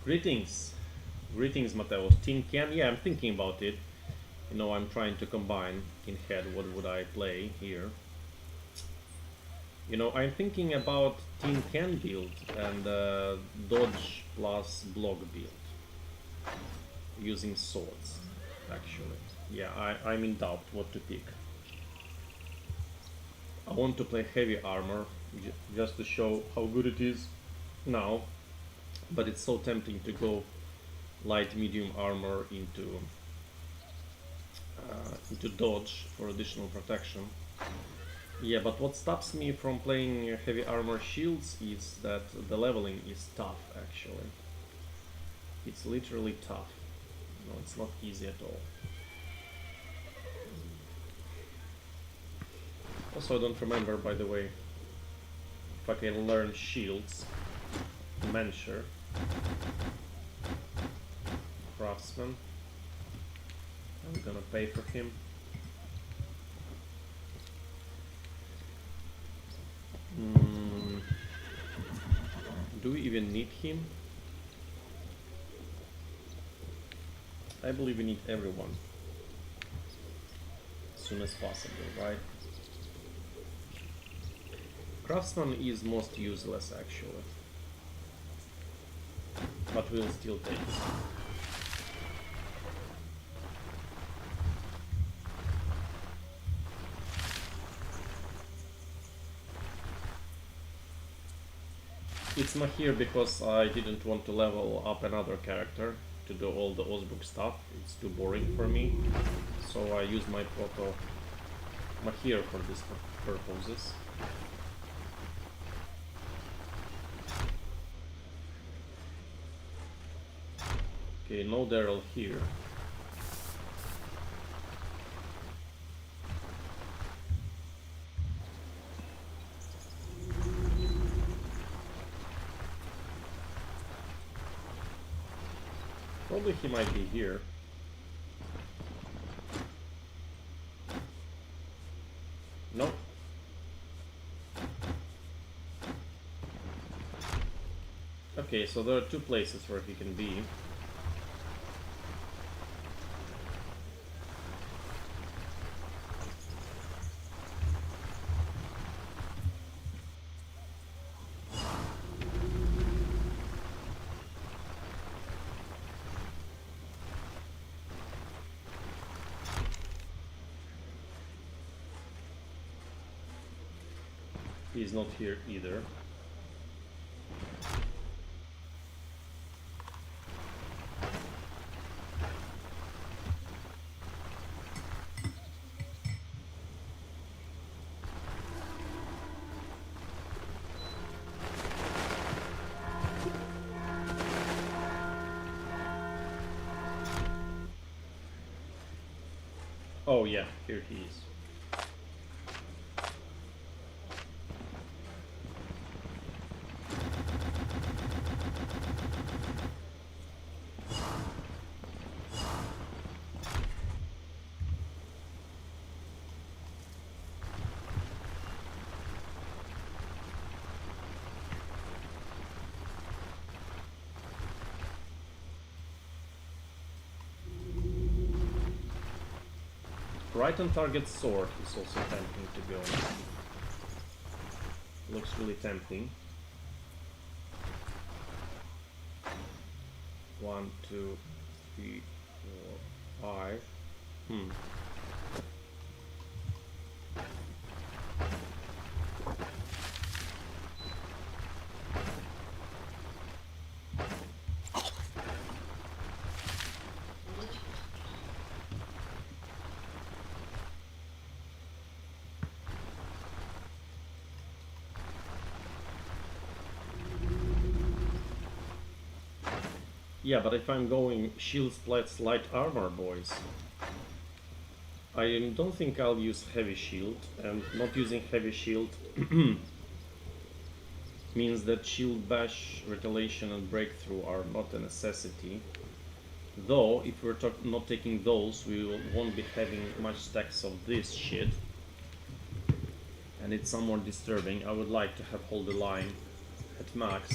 Greetings. Greetings, Mateos. Tin Can? Yeah, I'm thinking about it. You know, I'm trying to combine in head what would I play here. You know, I'm thinking about Tin Can build and dodge plus block build using swords, actually. Yeah, I'm in doubt what to pick. I want to play heavy armor just to show how good it is now, but it's so tempting to go light medium armor into dodge for additional protection. Yeah, but what stops me from playing heavy armor shields is that the leveling is tough, actually. It's literally tough. No, it's not easy at all. Also, I don't remember, by the way, if I can learn shields. Mentor. Craftsman. I'm gonna pay for him. Mm, do we even need him? I believe we need everyone as soon as possible, right? Craftsman is most useless actually, but we'll still take it. It's not here because I didn't want to level up another character to do all the Osbook stuff. It's too boring for me. So I use my proto Mahir for these purposes. Okay, no Daryl here. Probably he might be here. No. Okay, so there are two places where he can be. He's not here either. Oh yeah, here he is. Right on target sword is also tempting to go. Looks really tempting. 1, 2, 3, 4, 5. Yeah, but if I'm going shield splats light armor, boys, I don't think I'll use heavy shield, and not using heavy shield means that shield bash, retaliation and breakthrough are not a necessity. Though, if we're not taking those, won't be having much stacks of this shit. And it's somewhat disturbing. I would like to have hold the line at max.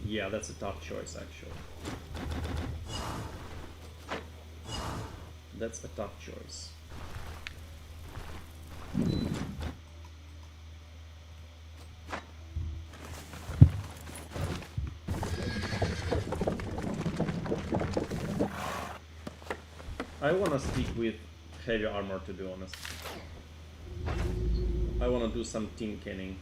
Yeah, that's a tough choice actually. That's a tough choice. I wanna stick with heavy armor, to be honest. I wanna do some tin canning.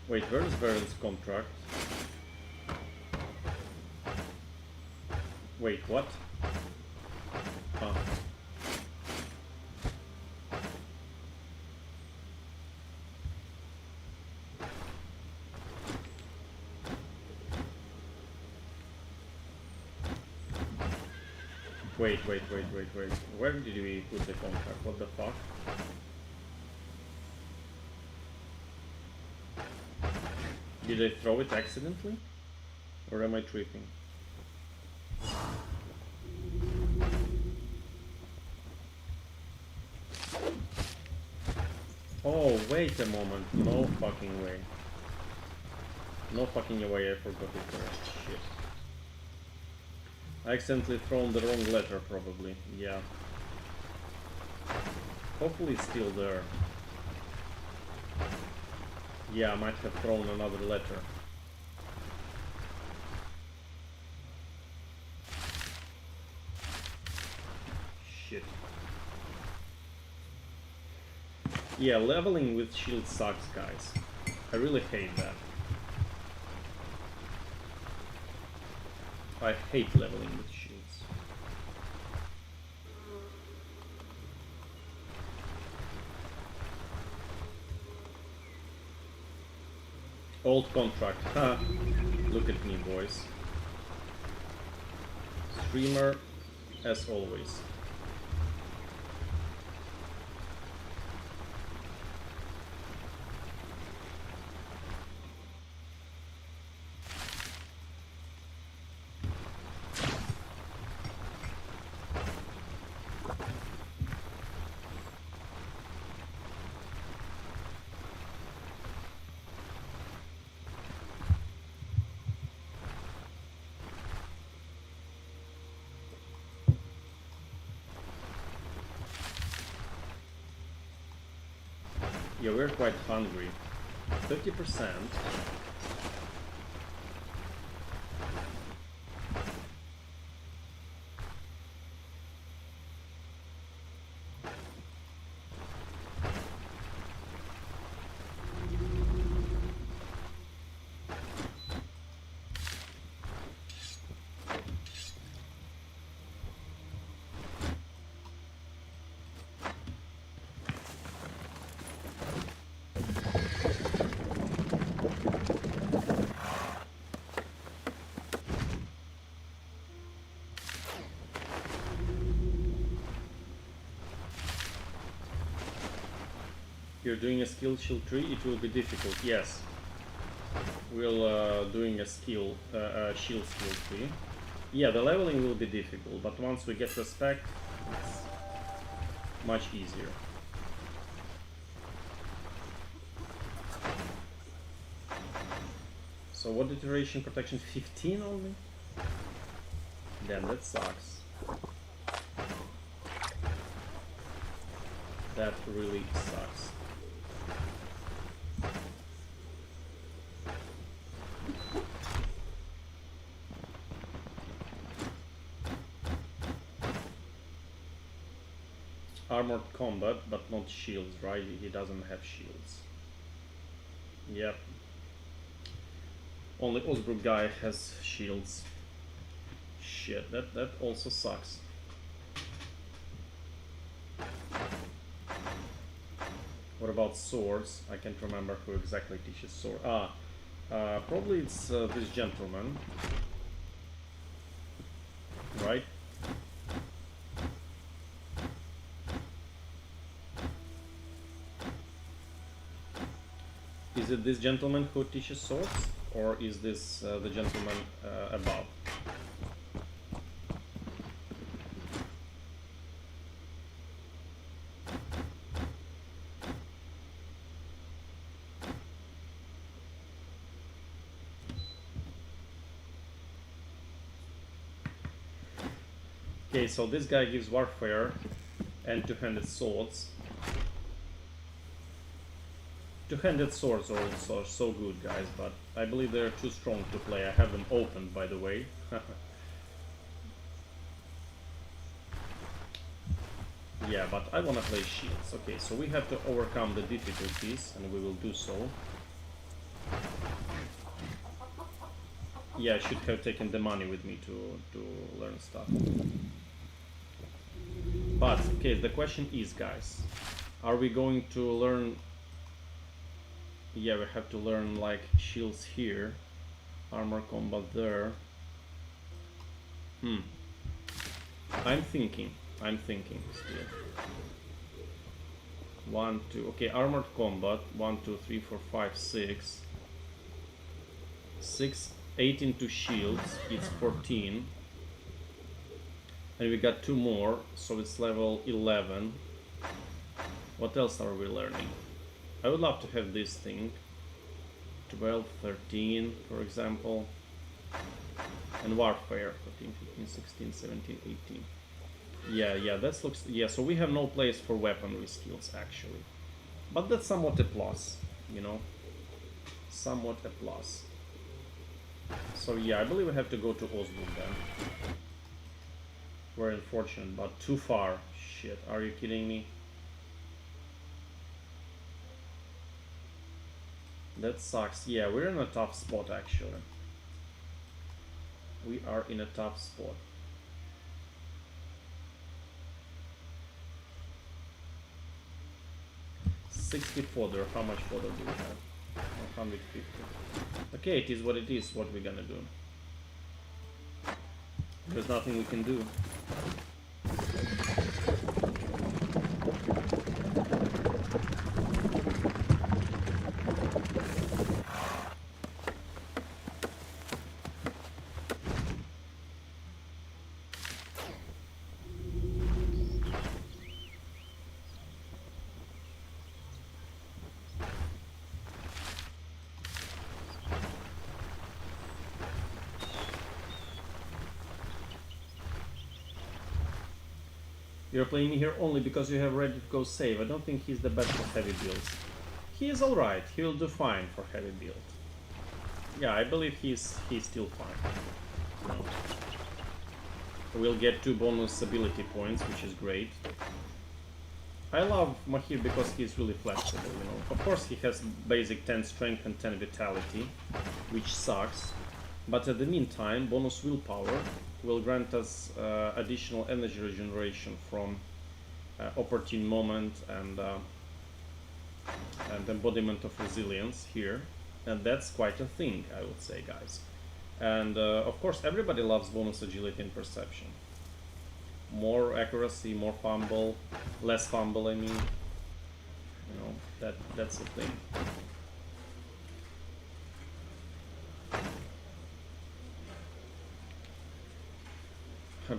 Wait, where is Varen's contract? Wait, what? Ah. Wait. Where did we put the contract? What the fuck? Did I throw it accidentally? Or am I tripping? Oh, wait a moment. No fucking way. No fucking way I forgot it there. Shit. I accidentally thrown the wrong letter, probably. Yeah. Hopefully it's still there. Yeah, I might have thrown another letter. Shit. Yeah, leveling with shield sucks, guys. I really hate that. I hate leveling with shields. Old contract. Ha! Look at me, boys. Streamer, as always. Yeah, we're quite hungry. 50%. You're doing a skill shield tree, it will be difficult, yes. We'll doing a skill, shield skill tree. Yeah, the leveling will be difficult, but once we get respect, it's much easier. So what iteration protection? 15 only? Damn, that sucks. That really sucks. Armored combat, but not shields, right? He doesn't have shields. Yep. Only Osbrook guy has shields. Shit, that also sucks. What about swords? I can't remember who exactly teaches sword. Probably it's this gentleman. Right? Is it this gentleman who teaches swords? Or is this the gentleman above? Okay, so this guy gives warfare and two-handed swords. Two-handed swords are also so good, guys, but I believe they're too strong to play. I have them opened, by the way. Yeah, but I wanna play shields. Okay, so we have to overcome the difficulties, and we will do so. Yeah, I should have taken the money with me to learn stuff. But, okay, the question is, guys, are we going to learn... Yeah, we have to learn, like, shields here, armor combat there. I'm thinking still. 1, 2, okay, armored combat, 1, 2, 3, 4, 5, 6. 6, 8 into shields, it's 14. And we got 2 more, so it's level 11. What else are we learning? I would love to have this thing. 12, 13, for example. And warfare, 14, 15, 16, 17, 18. Yeah, that looks... Yeah, so we have no place for weaponry skills, actually. But that's somewhat a plus, you know? Somewhat a plus. So yeah, I believe we have to go to Oslo then. Very unfortunate, but too far. Shit, are you kidding me? That sucks. Yeah, we're in a tough spot, actually. We are in a tough spot. $60 fodder. How much fodder do we have? 150. Okay, it is what it is. What we're gonna do? There's nothing we can do. You're playing here only because you have ready to go save. I don't think he's the best for heavy builds. He is alright. He'll do fine for heavy build. Yeah, I believe he's still fine. No. We'll get 2 bonus ability points, which is great. I love Mahir because he's really flexible, you know. Of course he has basic 10 strength and 10 vitality, which sucks. But at the meantime, bonus willpower will grant us additional energy regeneration from opportune moment and embodiment of resilience here, and that's quite a thing, I would say, guys. And of course, everybody loves bonus agility and perception. More accuracy, more fumble, less fumble. I mean, you know, that's the thing.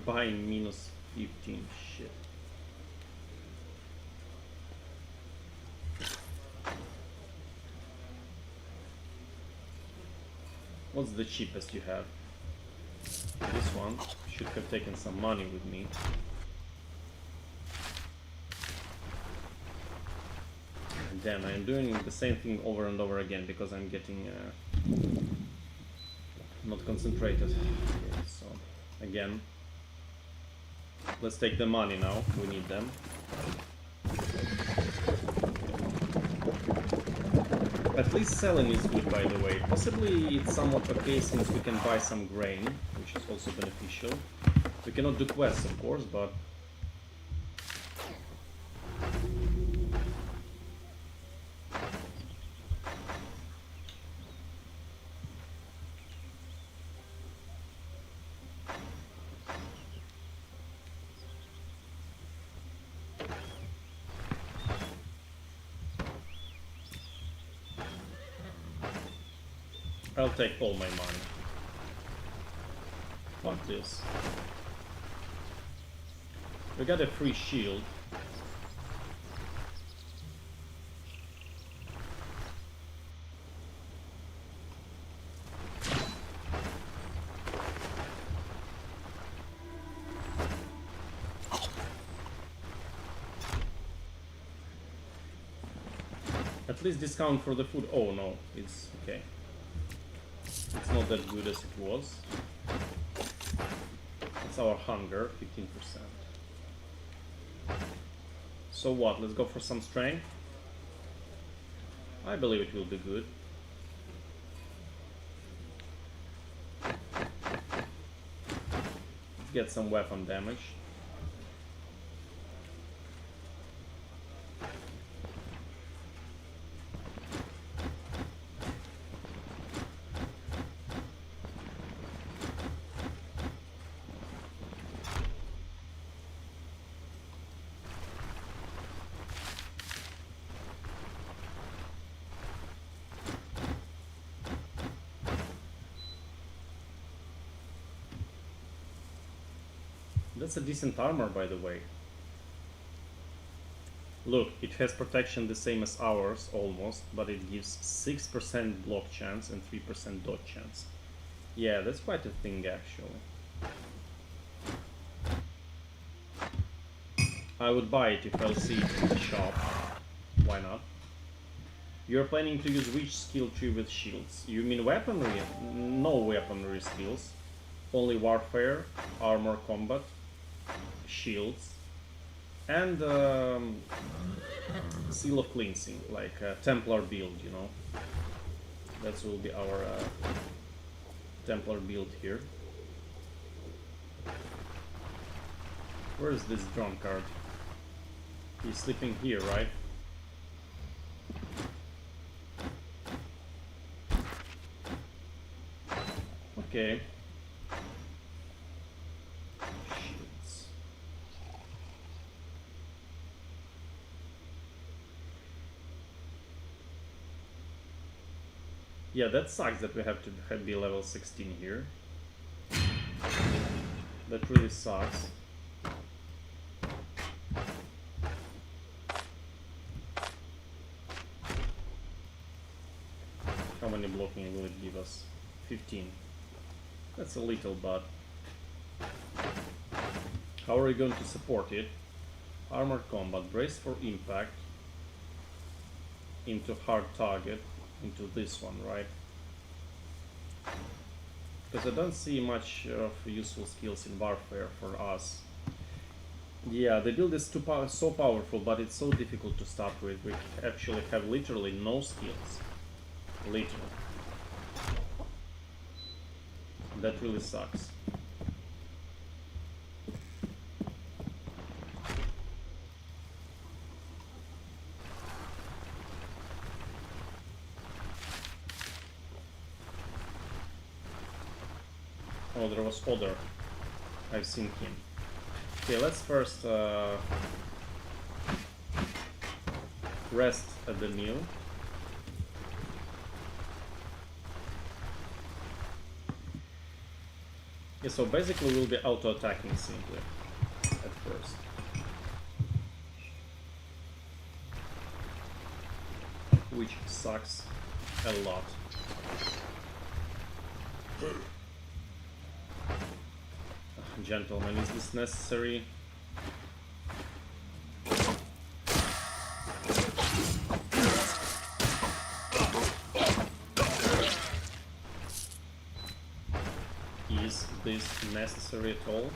Buying minus 15, shit. What's the cheapest you have? This one. Should have taken some money with me. And then I'm doing the same thing over and over again because I'm getting not concentrated. Okay, so again. Let's take the money now, we need them. At least selling is good, by the way. Possibly it's somewhat okay since we can buy some grain, which is also beneficial. We cannot do quests, of course, but... I'll take all my money. Fuck this. We got a free shield. At least discount for the food. Oh no, it's okay. It's not that good as it was. It's our hunger, 15%. So what, let's go for some strength? I believe it will be good. Let's get some weapon damage. That's a decent armor, by the way. Look, it has protection the same as ours, almost, but it gives 6% block chance and 3% dodge chance. Yeah, that's quite a thing, actually. I would buy it if I'll see it in the shop. Why not? You're planning to use which skill tree with shields? You mean weaponry? No weaponry skills. Only warfare, armor combat, shields, and seal of cleansing, like a Templar build, you know. That will be our Templar build here. Where is this drunkard? He's sleeping here, right? Okay. Shields. Yeah, that sucks that we have to be level 16 here. That really sucks. How many blocking will it give us? 15. That's a little, but how are we going to support it? Armored combat, brace for impact, into hard target, into this one, right? Because I don't see much of useful skills in warfare for us. Yeah, the build is so powerful, but it's so difficult to start with. We actually have literally no skills. Literally. That really sucks. Oh, there was Odor. I've seen him. Okay, let's first rest at the meal. Yeah, so basically we'll be auto-attacking simply at first. Which sucks a lot. Gentlemen, is this necessary? Is this necessary at all?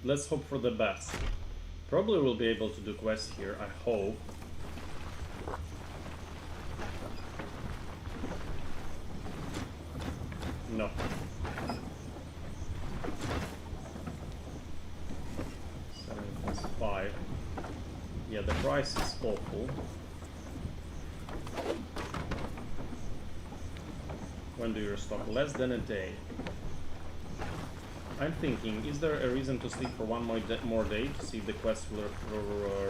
Let's hope for the best. Probably we'll be able to do quests here, I hope. No. 7+5. Yeah, the price is awful. When do you restock? Less than a day. I'm thinking, is there a reason to sleep for one more day to see if the quest will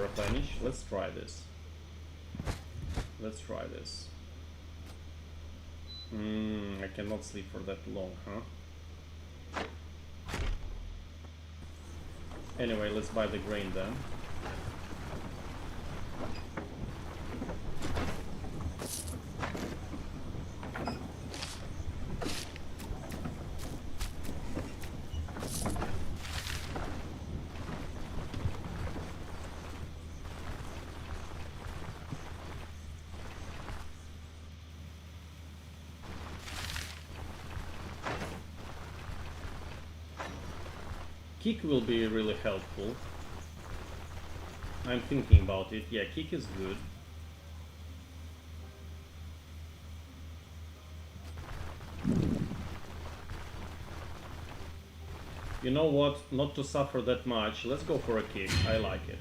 replenish? Let's try this. Let's try this. I cannot sleep for that long, huh? Anyway, let's buy the grain then. Kick will be really helpful. I'm thinking about it. Yeah, kick is good. You know what? Not to suffer that much. Let's go for a kick. I like it.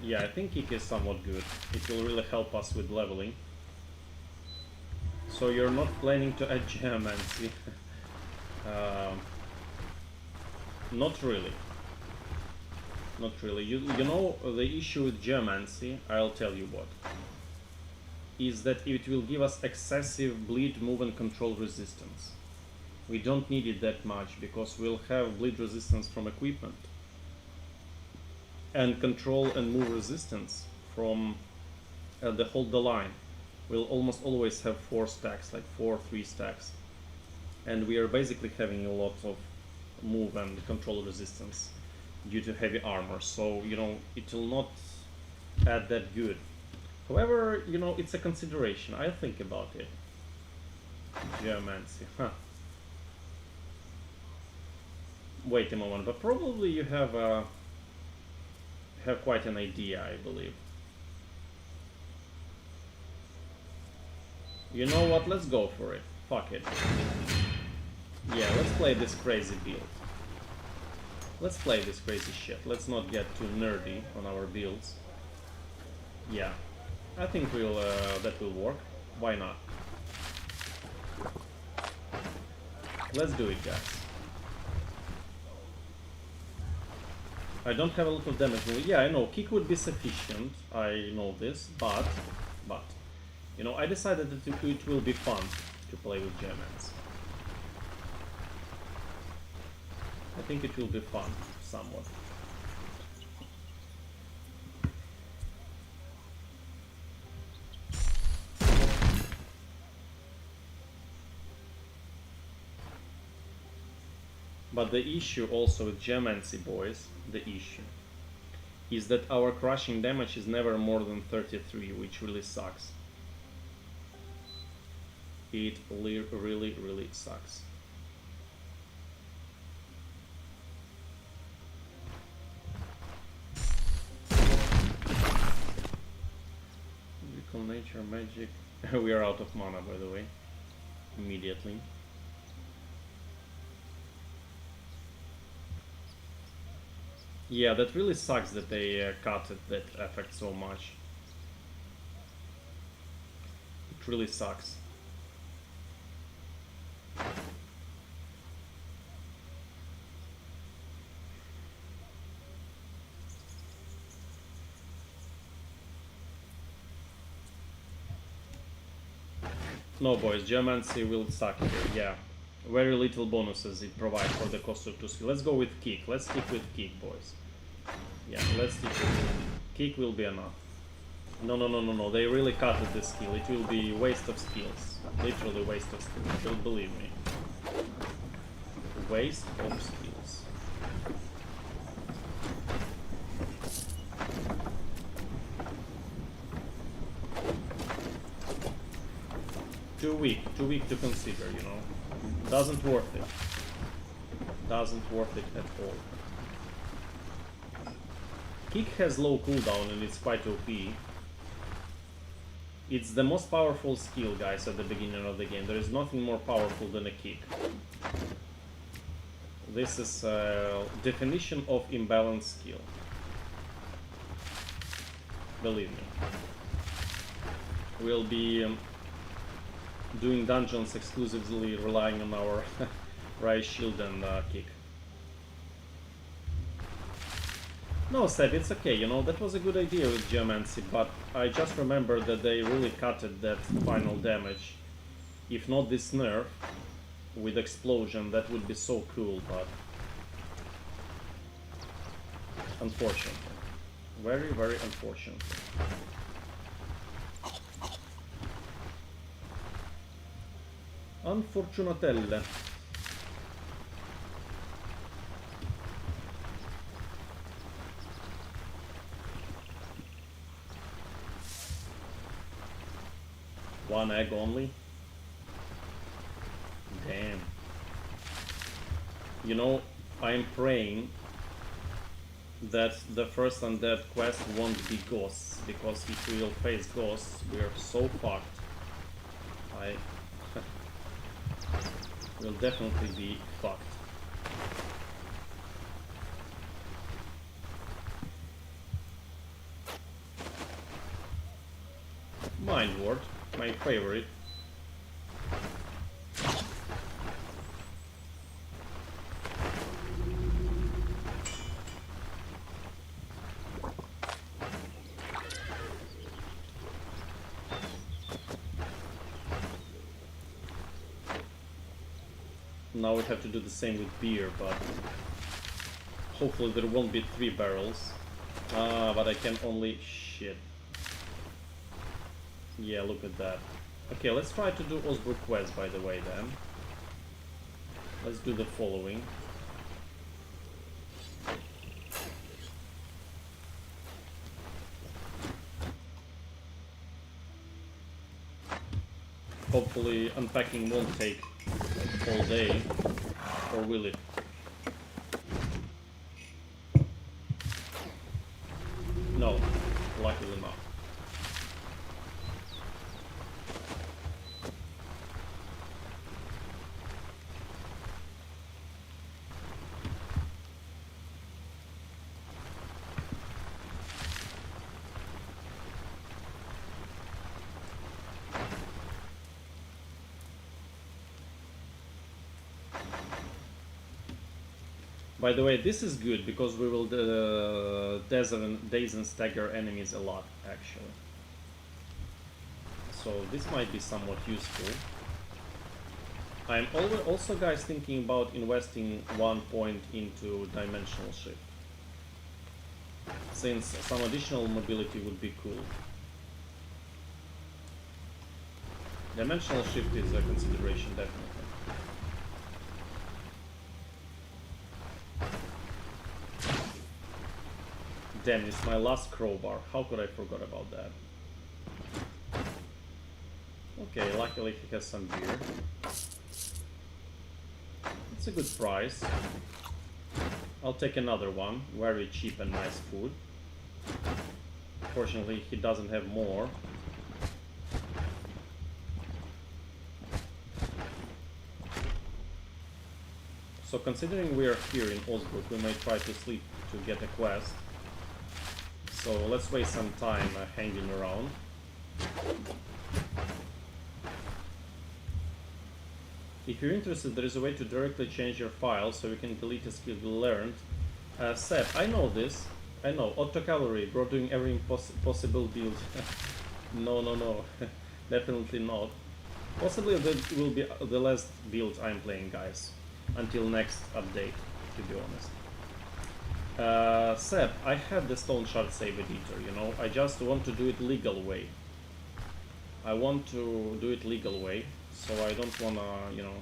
Yeah, I think kick is somewhat good. It will really help us with leveling. So you're not planning to add geomancy. Not really. Not really. You know, the issue with geomancy, I'll tell you what, is that it will give us excessive bleed, move and control resistance. We don't need it that much because we'll have bleed resistance from equipment and control and move resistance from the hold the line. We'll almost always have 4 stacks, like 3 stacks, and we are basically having a lot of move and control resistance due to heavy armor, so you know it will not add that good. However, you know, it's a consideration. I'll think about it. Geomancy, huh? Wait a moment, but probably you have quite an idea, I believe. You know what? Let's go for it. Fuck it. Yeah, let's play this crazy build. Let's play this crazy shit. Let's not get too nerdy on our builds. Yeah, I think we'll that will work. Why not? Let's do it, guys. I don't have a lot of damage. Yeah, I know. Kick would be sufficient. I know this, but you know, I decided that it will be fun to play with Germans. I think it will be fun, somewhat. But the issue also with Geomancy, boys, the issue is that our crushing damage is never more than 33, which really sucks. It really sucks. Recall nature, magic. We are out of mana, by the way. Immediately. Yeah, that really sucks that they cut that effect so much. It really sucks. No, boys, Geomancy will suck here, yeah. Very little bonuses it provides for the cost of 2 skill. Let's go with kick. Let's stick with kick, boys. Yeah, let's stick with kick. Kick will be enough. No. They really cut the skill. It will be waste of skills. Literally waste of skills. Don't believe me. Waste of skills. Too weak to consider, you know. Doesn't worth it. Doesn't worth it at all. Kick has low cooldown and it's quite OP. It's the most powerful skill, guys, at the beginning of the game. There is nothing more powerful than a kick. This is a definition of imbalanced skill. Believe me. We'll be doing dungeons exclusively relying on our Rise Shield and kick. No, Seb, it's okay, you know, that was a good idea with Geomancy, but I just remembered that they really cutted that final damage. If not this nerf with explosion, that would be so cool, but unfortunately. Very unfortunate. Unfortunatelle. One egg only? Damn. You know, I'm praying that the first undead quest won't be ghosts, because if we'll face ghosts, we're so fucked. We'll definitely be fucked. Mind Ward, my favorite. Now we have to do the same with beer, but hopefully there won't be 3 barrels. But I can only... shit. Yeah, look at that. Okay, let's try to do Osbrook quest, by the way, then. Let's do the following. Hopefully unpacking won't take all day, or will it? No, luckily not. By the way, this is good because we will daze and stagger enemies a lot, actually. So this might be somewhat useful. I'm also, guys, thinking about investing 1 point into dimensional shift, since some additional mobility would be cool. Dimensional shift is a consideration, definitely. Damn, it's my last crowbar. How could I forget about that? Okay, luckily he has some beer. It's a good price. I'll take another one. Very cheap and nice food. Fortunately, he doesn't have more. So considering we are here in Osbrook, we may try to sleep to get a quest. So let's waste some time hanging around. If you're interested, there is a way to directly change your file so you can delete a skill you learned. Seb, I know this. I know. Auto Cavalry, bro, doing every possible build. No. Definitely not. Possibly that will be the last build I'm playing, guys. Until next update, to be honest. Seb, I have the Stoneshard save editor, you know. I just want to do it legal way. I want to do it legal way, so I don't wanna, you know,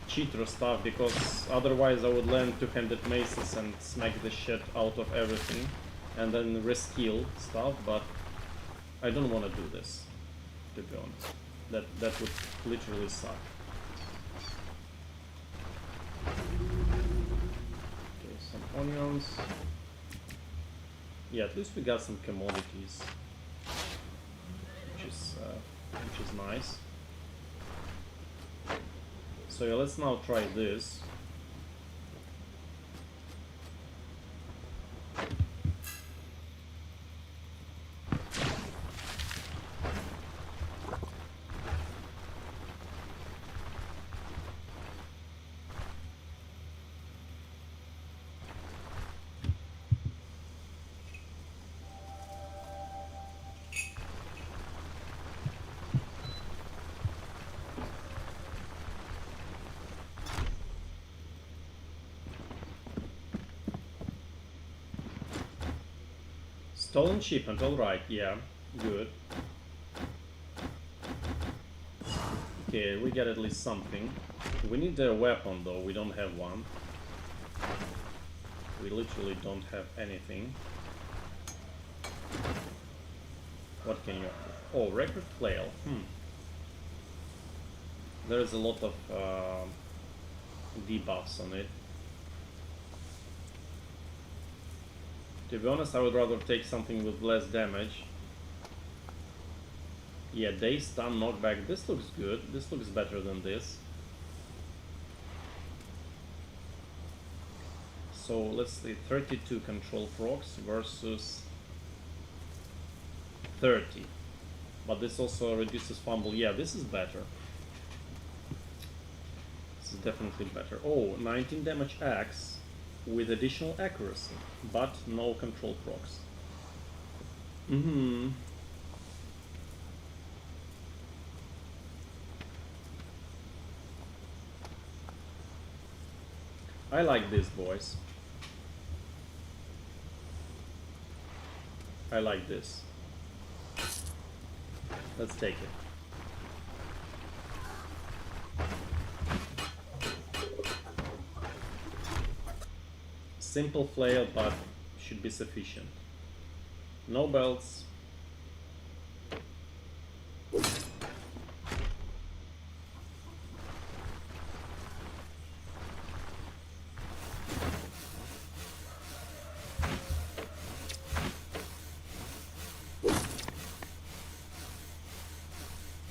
cheat or stuff, because otherwise I would learn two-handed maces and smack the shit out of everything and then reskill stuff, but I don't want to do this, to be honest. That would literally suck. Onions. Yeah, at least we got some commodities, which is nice. So yeah, let's now try this. Stolen shipment, alright, yeah, good. Okay, we got at least something. We need a weapon though, we don't have one. We literally don't have anything. What can you... Oh, record flail, There's a lot of debuffs on it. To be honest, I would rather take something with less damage. Yeah, day stun knockback. This looks good. This looks better than this. So let's see, 32 control procs versus 30. But this also reduces fumble. Yeah, this is better. This is definitely better. Oh, 19 damage axe with additional accuracy, but no control procs. I like this, boys. I like this. Let's take it. Simple flail, but should be sufficient. No belts.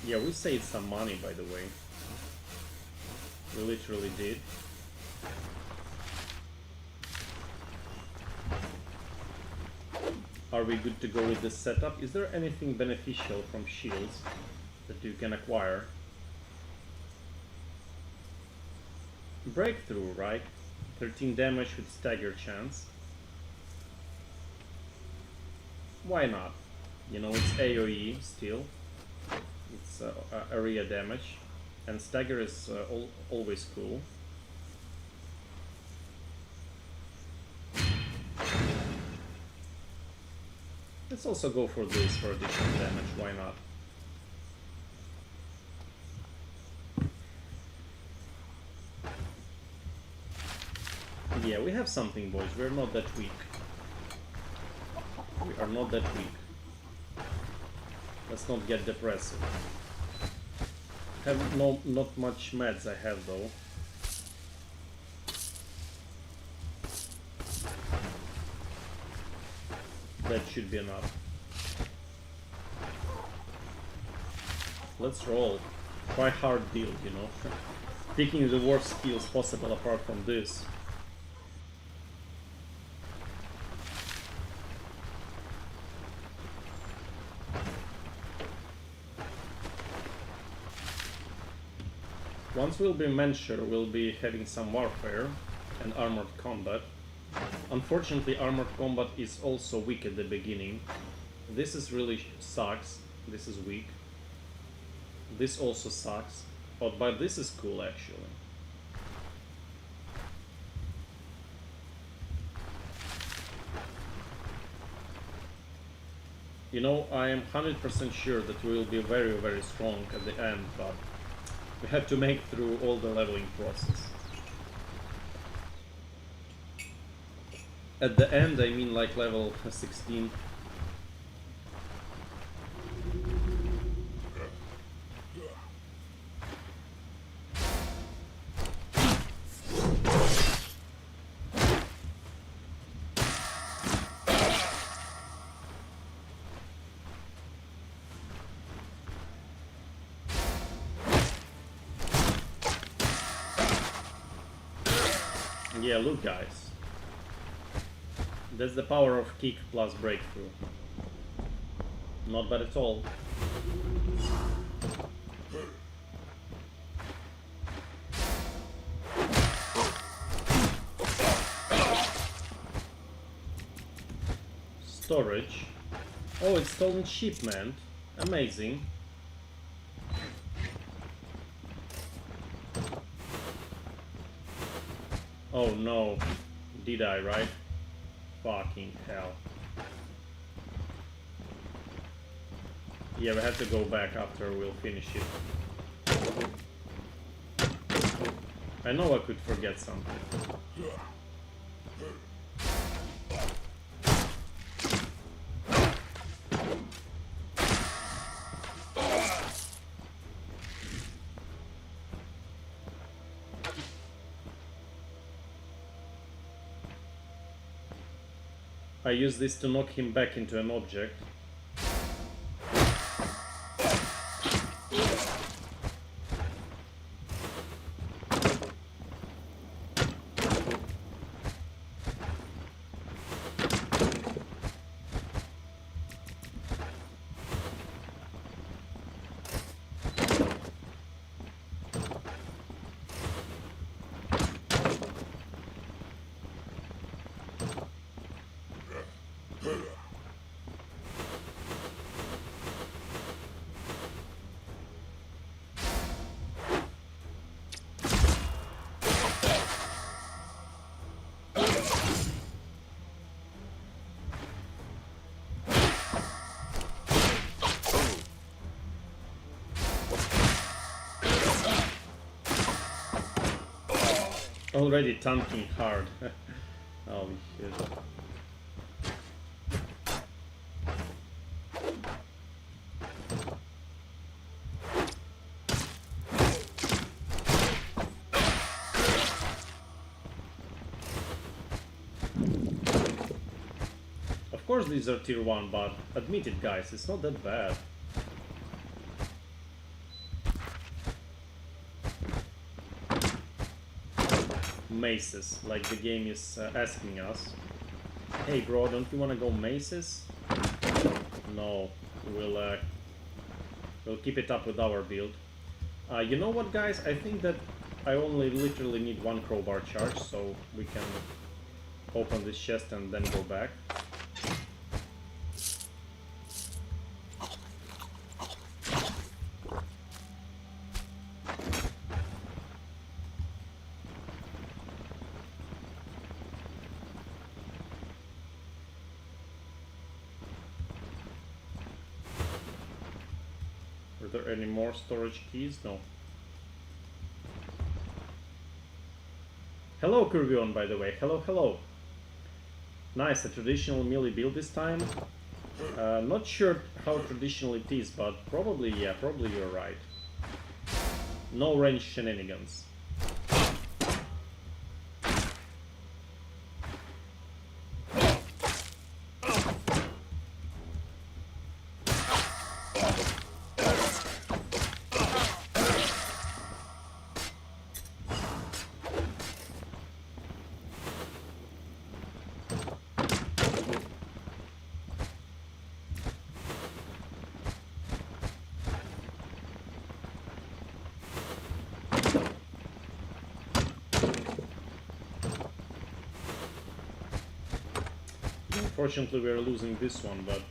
Yeah, we saved some money, by the way. We literally did. Are we good to go with this setup? Is there anything beneficial from shields that you can acquire? Breakthrough, right? 13 damage with stagger chance. Why not? You know, it's AoE still. It's area damage. And stagger is always cool. Let's also go for this for additional damage, why not? Yeah, we have something, boys. We're not that weak. We are not that weak. Let's not get depressive. Have not much meds I have though. That should be enough. Let's roll. Try hard build, you know. Picking the worst skills possible apart from this. Once we'll be Mentor, we'll be having some warfare and armored combat. Unfortunately, armored combat is also weak at the beginning. This is really sucks. This is weak. This also sucks. Oh, but this is cool actually. You know, I am 100% sure that we will be very, very strong at the end, but we have to make through all the leveling process. At the end, I mean like level 16. Yeah, look guys. That's the power of kick plus breakthrough. Not bad at all. Storage. Oh, it's stolen shipment. Amazing. Oh no. Did I, right? Fucking hell. Yeah, we have to go back after we'll finish it. I know I could forget something. I use this to knock him back into an object. Already tanking hard. Holy shit. Of course these are tier 1, but admit it guys, it's not that bad. Maces, like the game is asking us. Hey bro, don't you want to go maces? No, we'll keep it up with our build. You know what guys, I think that I only literally need one crowbar charge, so we can open this chest and then go back. Are there any more storage keys? No. Hello Kurbion, by the way. Hello, hello. Nice, a traditional melee build this time. Not sure how traditional it is, but probably, yeah, probably you're right. No range shenanigans. Unfortunately, we are losing this one, but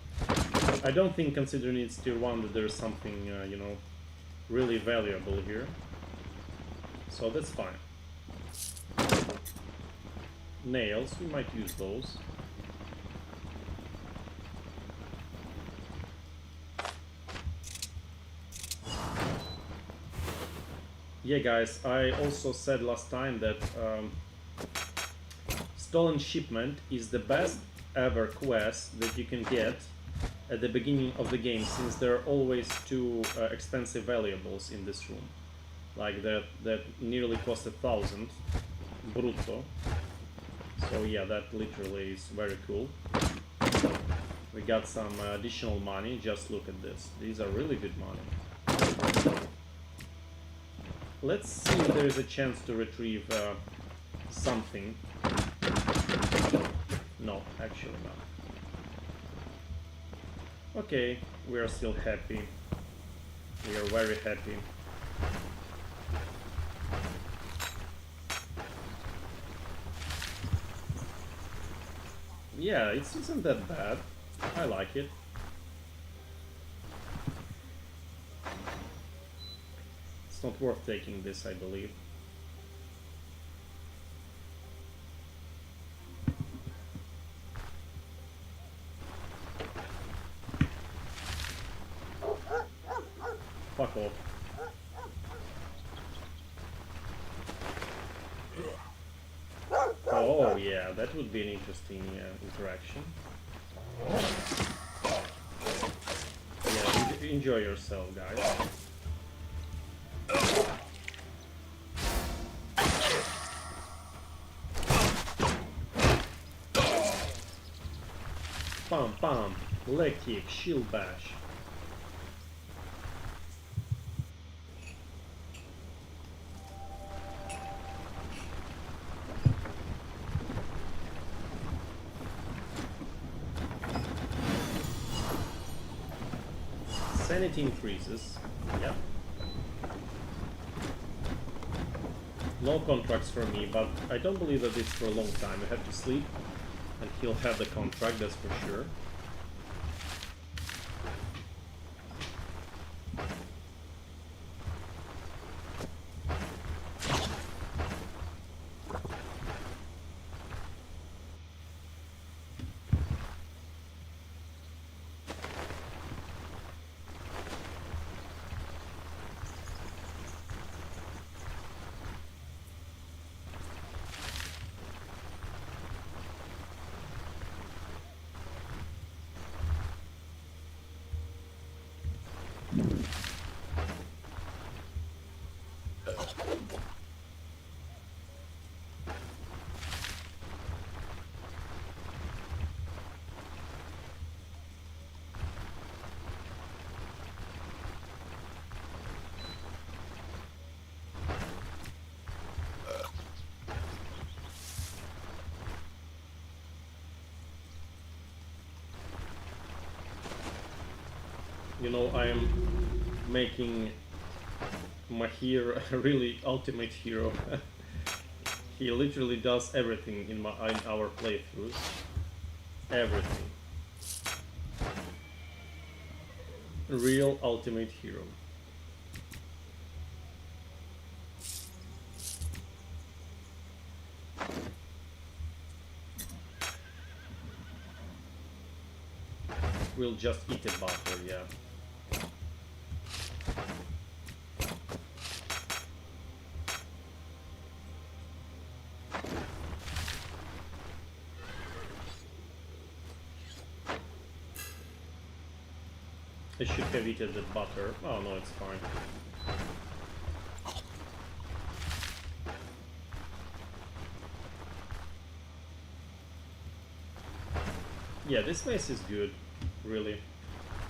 I don't think, considering it's tier 1, that there's something, you know, really valuable here. So that's fine. Nails, we might use those. Yeah, guys, I also said last time that Stolen Shipment is the best ever quest that you can get at the beginning of the game, since there are always two expensive valuables in this room, like that nearly cost 1,000 brutto. So yeah, that literally is very cool. We got some additional money. Just look at this, these are really good money. Let's see if there is a chance to retrieve something. No, actually not. Okay, we are still happy. We are very happy. Yeah, it isn't that bad. I like it. It's not worth taking this, I believe. Fuck off. Oh yeah, that would be an interesting interaction. Yeah, enjoy yourself, guys. Pam pam, leg kick, shield bash. Sanity increases. Yeah. No contracts for me, but I don't believe that it's for a long time. I have to sleep and he'll have the contract, that's for sure. You know, I am making my hero a really ultimate hero. He literally does everything in our playthroughs. Everything. Real ultimate hero. We'll just eat a butter, yeah. I should have eaten the butter. Oh no, it's fine. Yeah, this mace is good, really.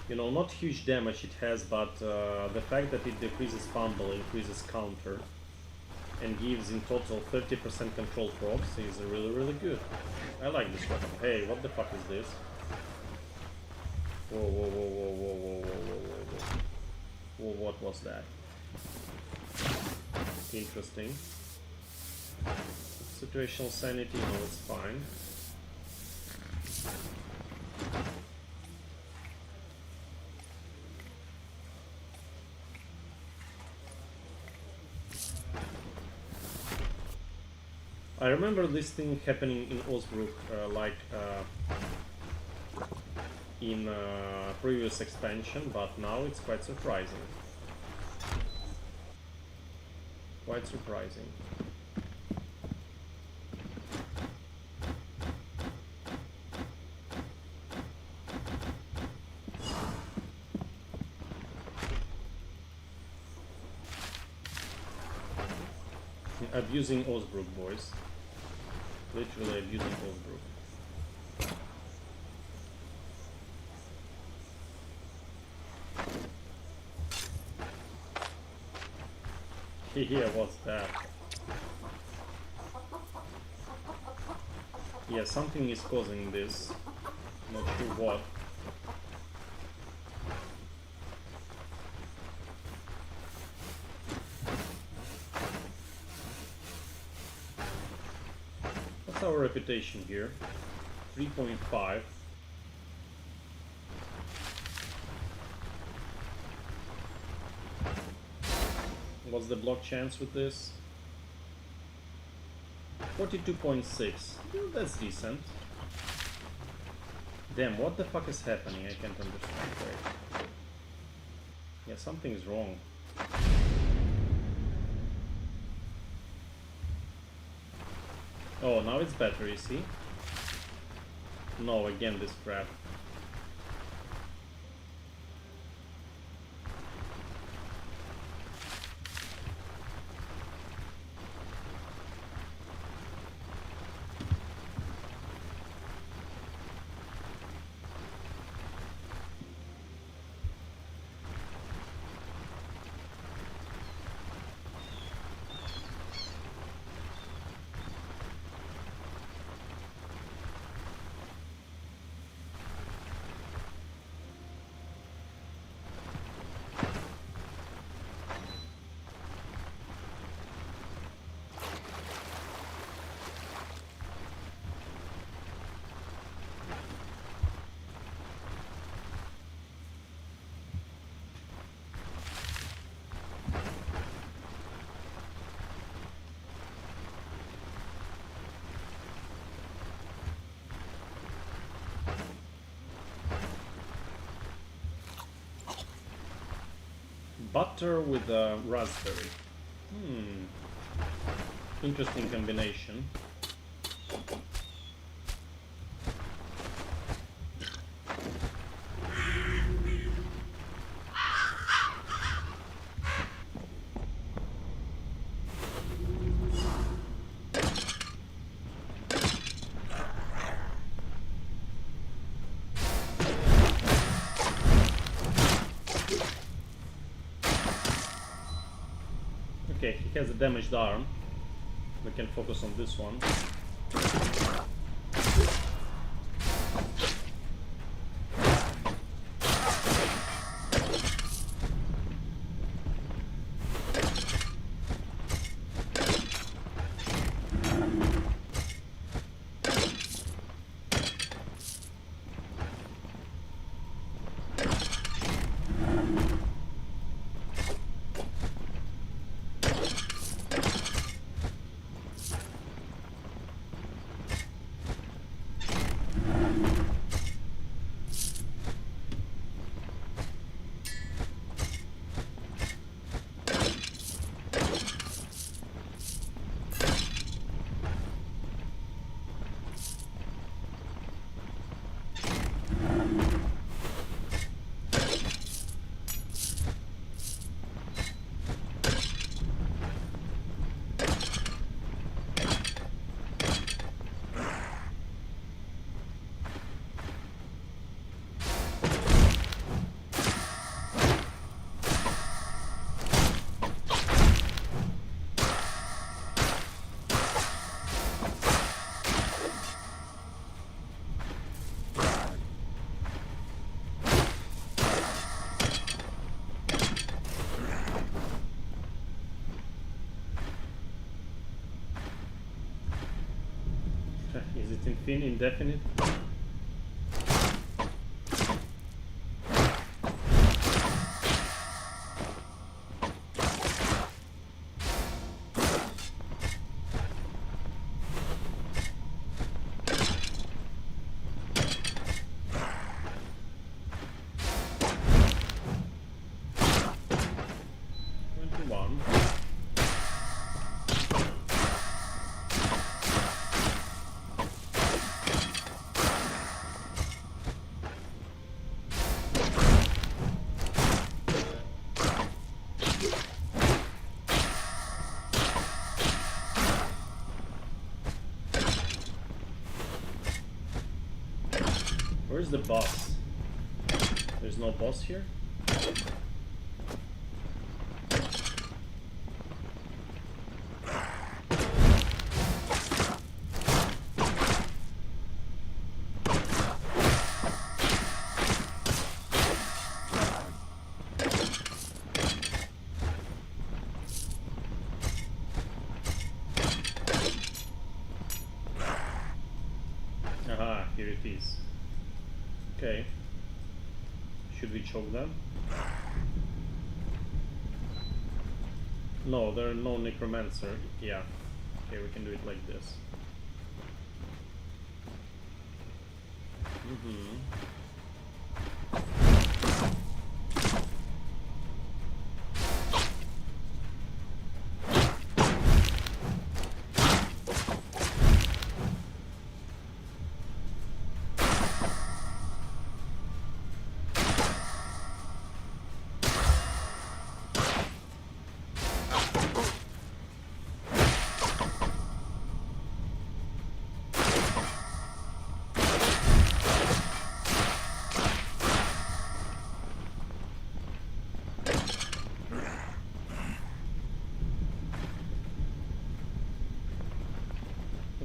You know, not huge damage it has, but the fact that it decreases fumble, increases counter, and gives in total 30% control procs is really good. I like this weapon. Hey, what the fuck is this? Whoa, whoa, whoa, whoa, whoa, whoa, whoa, whoa, whoa. Whoa, what was that? Interesting. Situational sanity, no, it's fine. I remember this thing happening in Osbrook, in previous expansion, but now it's quite surprising. Quite surprising. Abusing Osbrook, boys. Literally abusing Osbrook. Yeah, what's that? Yeah, something is causing this. Not sure what. What's our reputation here? 3.5. What's the block chance with this? 42.6. That's decent. Damn, what the fuck is happening? I can't understand. Wait. Yeah, something's wrong. Oh, now it's better, you see? No, again this crap. Butter with a raspberry. Interesting combination. Okay, he has a damaged arm. We can focus on this one. it indefinite? Where's the boss? There's no boss here? Aha, here it is. Okay. Should we choke them? No, there are no necromancer. Yeah. Okay, we can do it like this.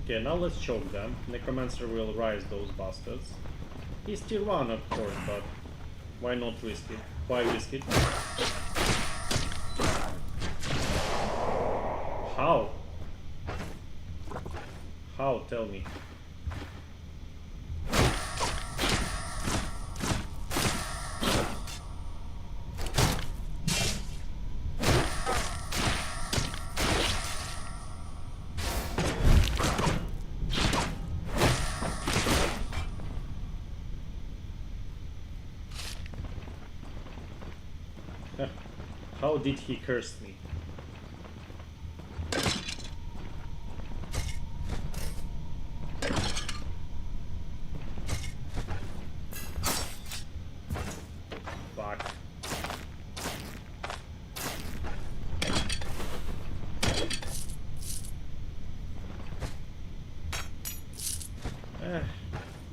Okay, now let's choke them. Necromancer will rise those bastards. He's tier 1 of course, but why not risk it? Why risk it? How? How? Tell me. How did he curse me? Fuck.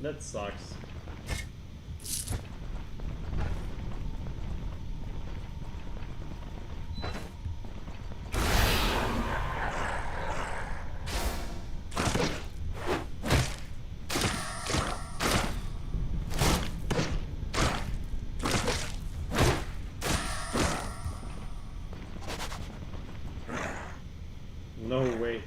That sucks. No way.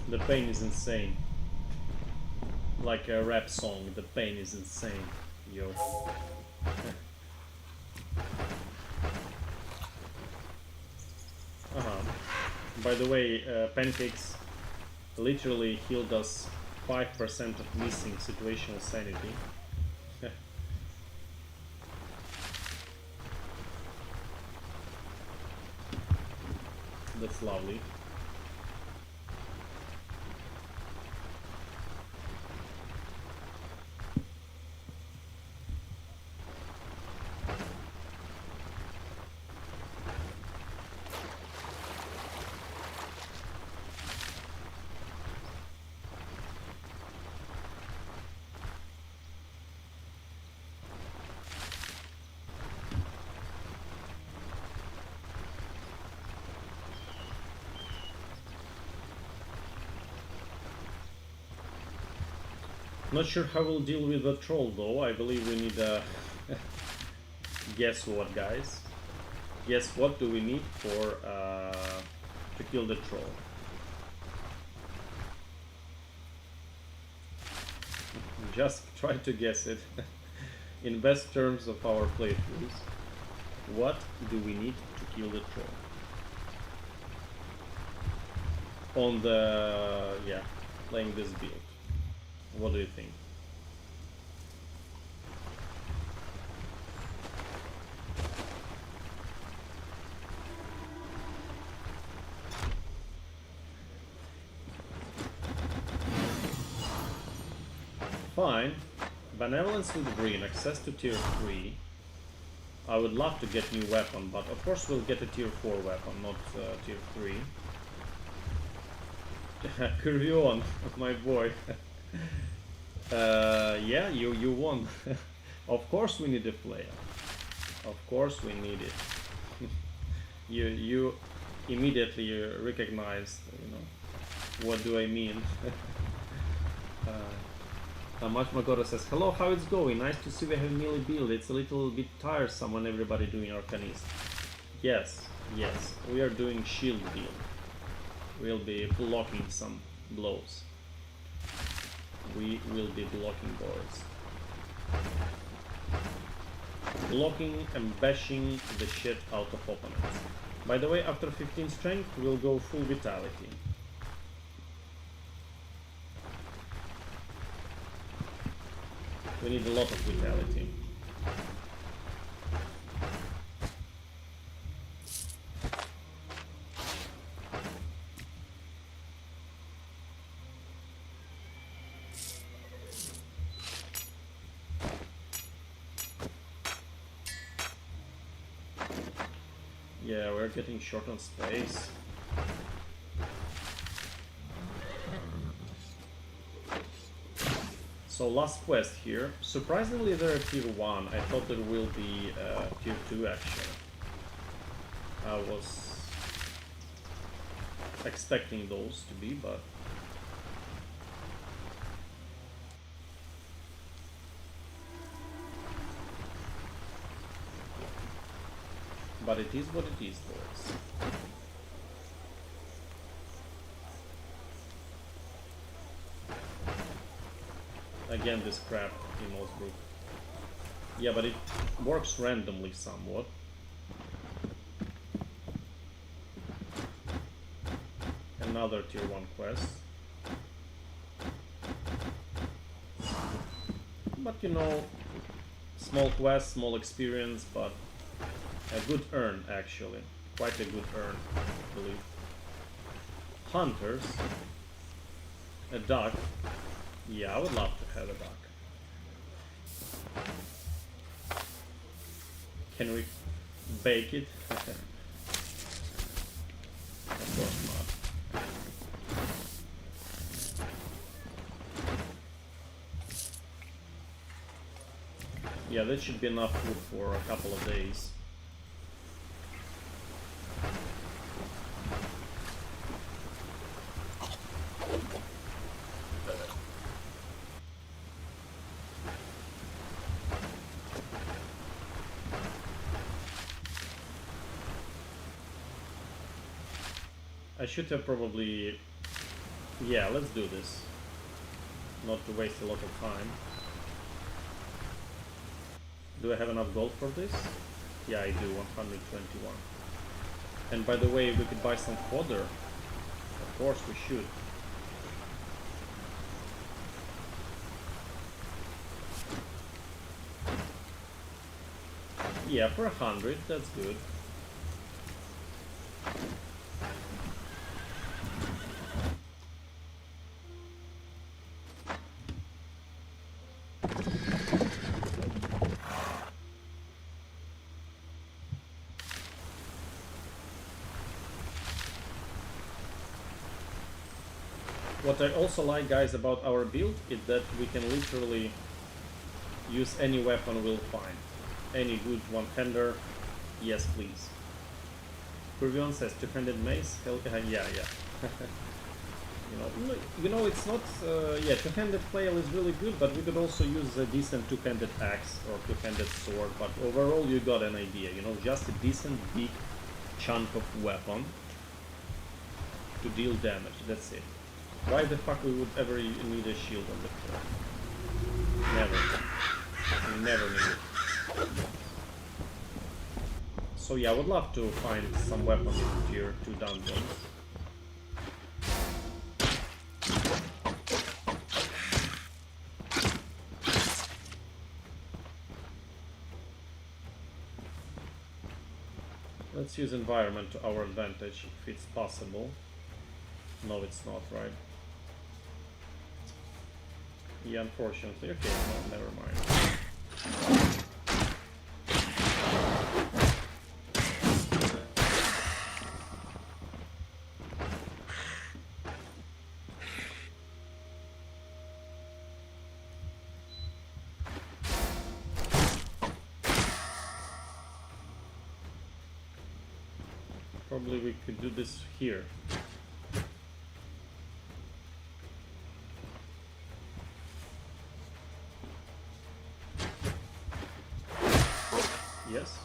The pain is insane. Like a rap song, the pain is insane. Yo. By the way, pancakes literally healed us 5% of missing situational sanity. That's lovely. Not sure how we'll deal with the troll though. I believe we need a... Guess what, guys? Guess what do we need for to kill the troll? Just try to guess it. In best terms of our playthroughs, what do we need to kill the troll? On the... yeah, playing this build. What do you think? Fine. Benevolence with green, access to tier 3. I would love to get new weapon, but of course we'll get a tier 4 weapon, not tier 3. Curvion, my boy. Yeah, you won. Of course we need a player. Of course we need it. you immediately recognized, you know, what do I mean? Much Magoda says, hello, how it's going? Nice to see we have melee build. It's a little bit tiresome when everybody doing Arcanist. Yes, yes, we are doing shield build. We'll be blocking some blows. We will be blocking boards. Blocking and bashing the shit out of opponents. By the way, after 15 strength, we'll go full vitality. We need a lot of vitality. Yeah, we're getting short on space. So last quest here. Surprisingly, they're tier 1. I thought there will be tier 2 actually. I was expecting those to be, but it is what it is, boys. Again, this crap in Osbrook. Yeah, but it works randomly somewhat. Another tier 1 quest. But you know, small quest, small experience, but a good earn actually. Quite a good earn, I believe. Hunters. A duck. Yeah, I would love to have a duck. Can we bake it? Of course not. Yeah, that should be enough food for a couple of days. I should have probably... Yeah, let's do this. Not to waste a lot of time. Do I have enough gold for this? Yeah, I do, 121. And by the way, we could buy some fodder. Of course we should. Yeah, for 100, that's good. What I also like, guys, about our build is that we can literally use any weapon we'll find. Any good one-hander, yes please. Curvion says two-handed mace, hell yeah. It's not. Yeah, two-handed flail is really good, but we could also use a decent two-handed axe or two-handed sword. But overall, you got an idea. Just a decent big chunk of weapon to deal damage. That's it. Why the fuck we would ever need a shield on the floor? Never. We never need it. So yeah, I would love to find some weapons in tier 2 dungeons. Let's use environment to our advantage if it's possible. No, it's not, right? Yeah, unfortunately. Okay, no, never mind. Probably we could do this here. Yes.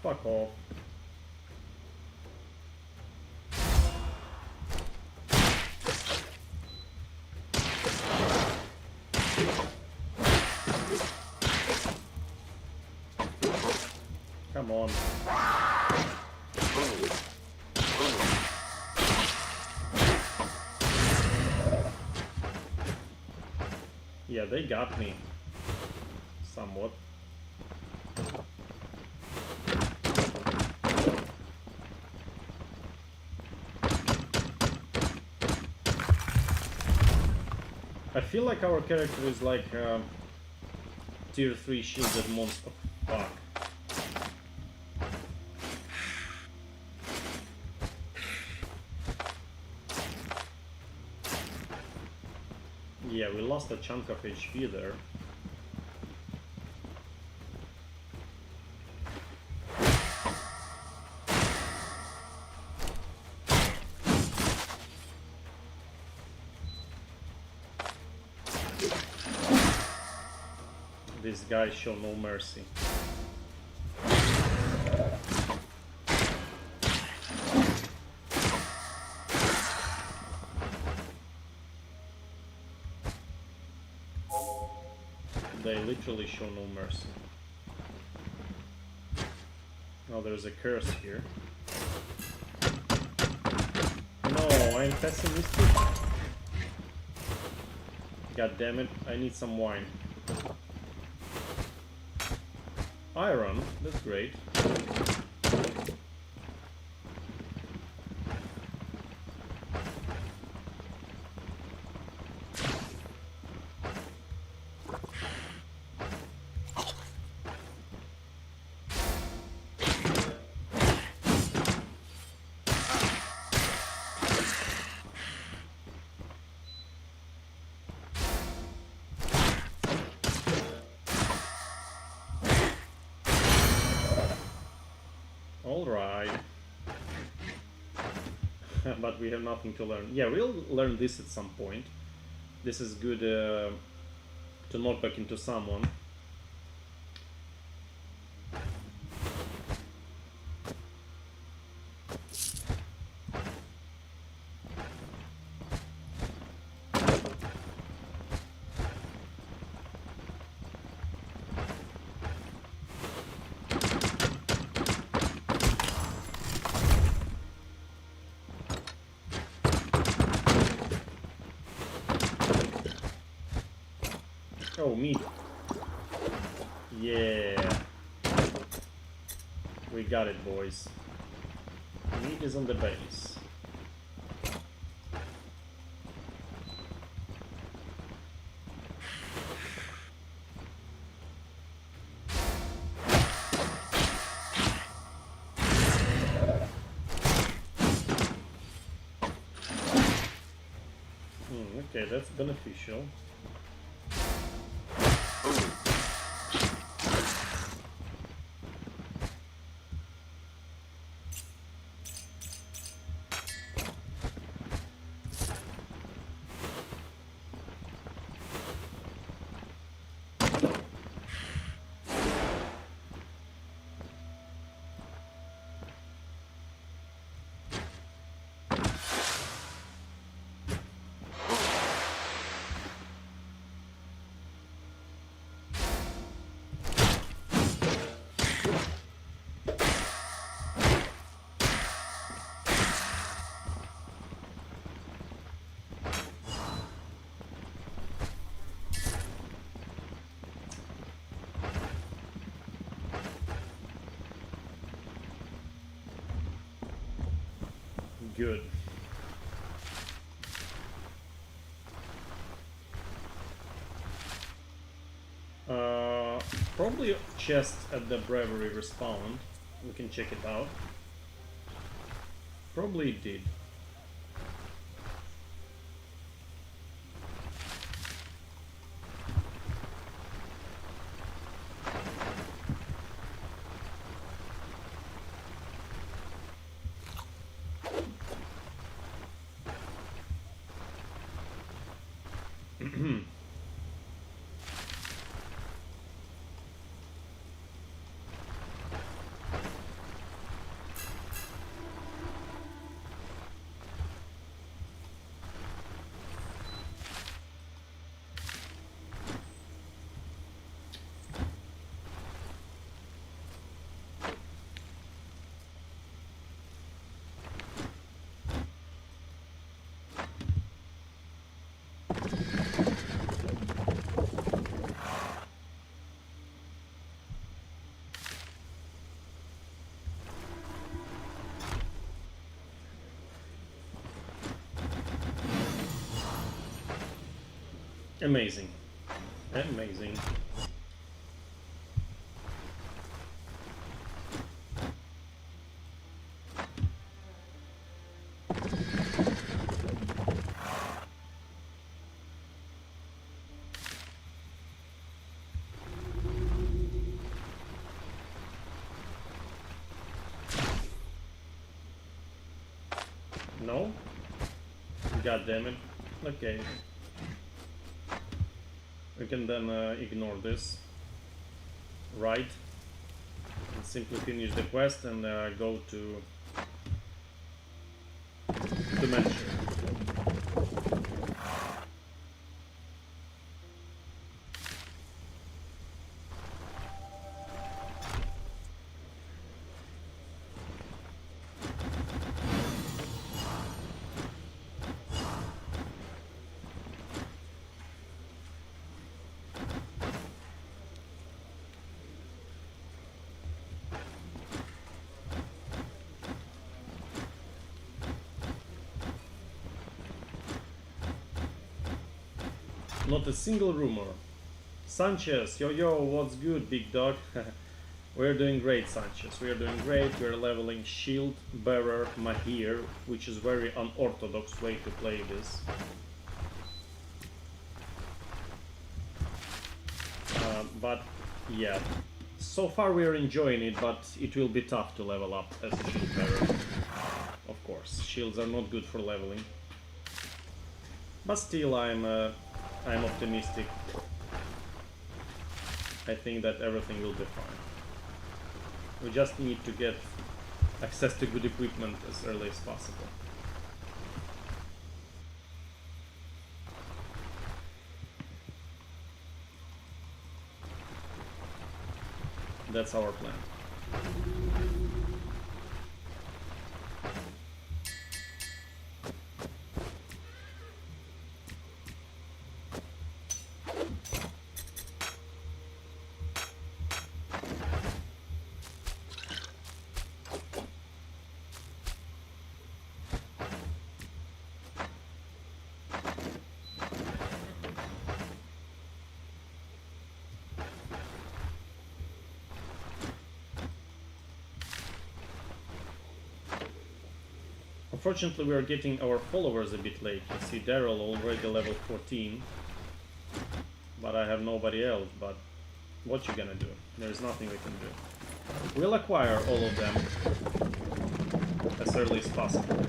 Fuck off. Come on. Yeah, they got me. Somewhat. I feel like our character is like tier 3 shielded monster. Fuck. Yeah, we lost a chunk of HP there. These guys show no mercy. They literally show no mercy. Oh, there's a curse here. No, I'm pessimistic. God damn it, I need some wine. Iron, that's great. Alright. But we have nothing to learn. Yeah, we'll learn this at some point. This is good to knock back into someone. Oh, meat. Yeah. We got it, boys. Meat is on the base. Okay, that's beneficial. Good. Probably chest at the Bravery respawned. We can check it out. Probably it did. Amazing. Amazing. No? God damn it. Okay. We can then ignore this. Right. And simply finish the quest and go to mansion. Not a single rumor. Sanchez, yo, what's good, big dog? We're doing great, Sanchez. We are doing great. We're leveling Shield Bearer Mahir, which is very unorthodox way to play this. But yeah, so far we are enjoying it, but it will be tough to level up as a Shield Bearer. Of course, shields are not good for leveling. But still, I'm optimistic. I think that everything will be fine. We just need to get access to good equipment as early as possible. That's our plan. Unfortunately, we are getting our followers a bit late. You see Daryl already level 14. But I have nobody else. But what you gonna do? There's nothing we can do. We'll acquire all of them as early as possible.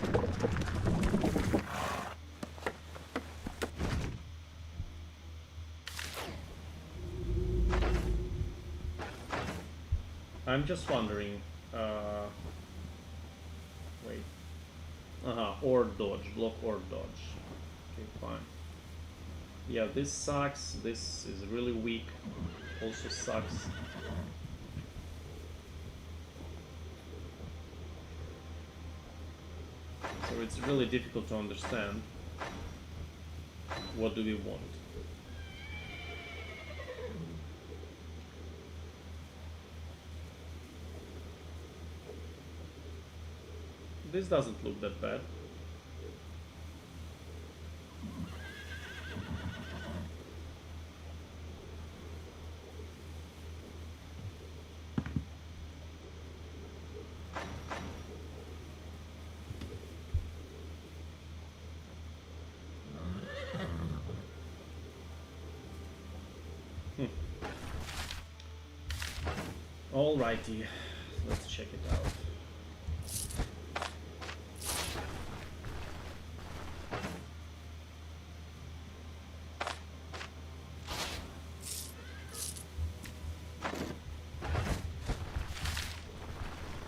I'm just wondering. Wait. Or dodge. Block or dodge. Okay, fine. Yeah, this sucks. This is really weak. Also sucks. So it's really difficult to understand. What do we want? This doesn't look that bad. Alrighty, let's check it out.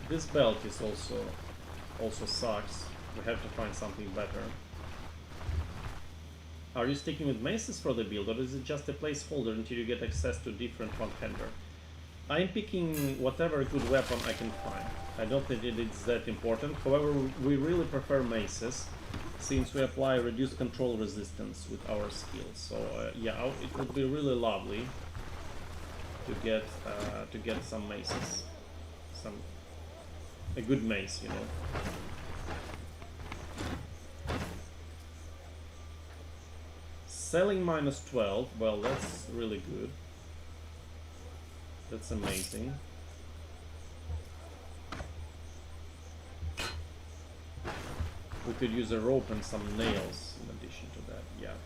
This belt is also sucks. We have to find something better. Are you sticking with maces for the build, or is it just a placeholder until you get access to different one-hander? I'm picking whatever good weapon I can find. I don't think it's that important. However, we really prefer maces, since we apply reduced control resistance with our skills. So yeah, it would be really lovely to get some maces, a good mace, you know. Selling -12, well, that's really good. That's amazing. We could use a rope and some nails in addition to that, yeah.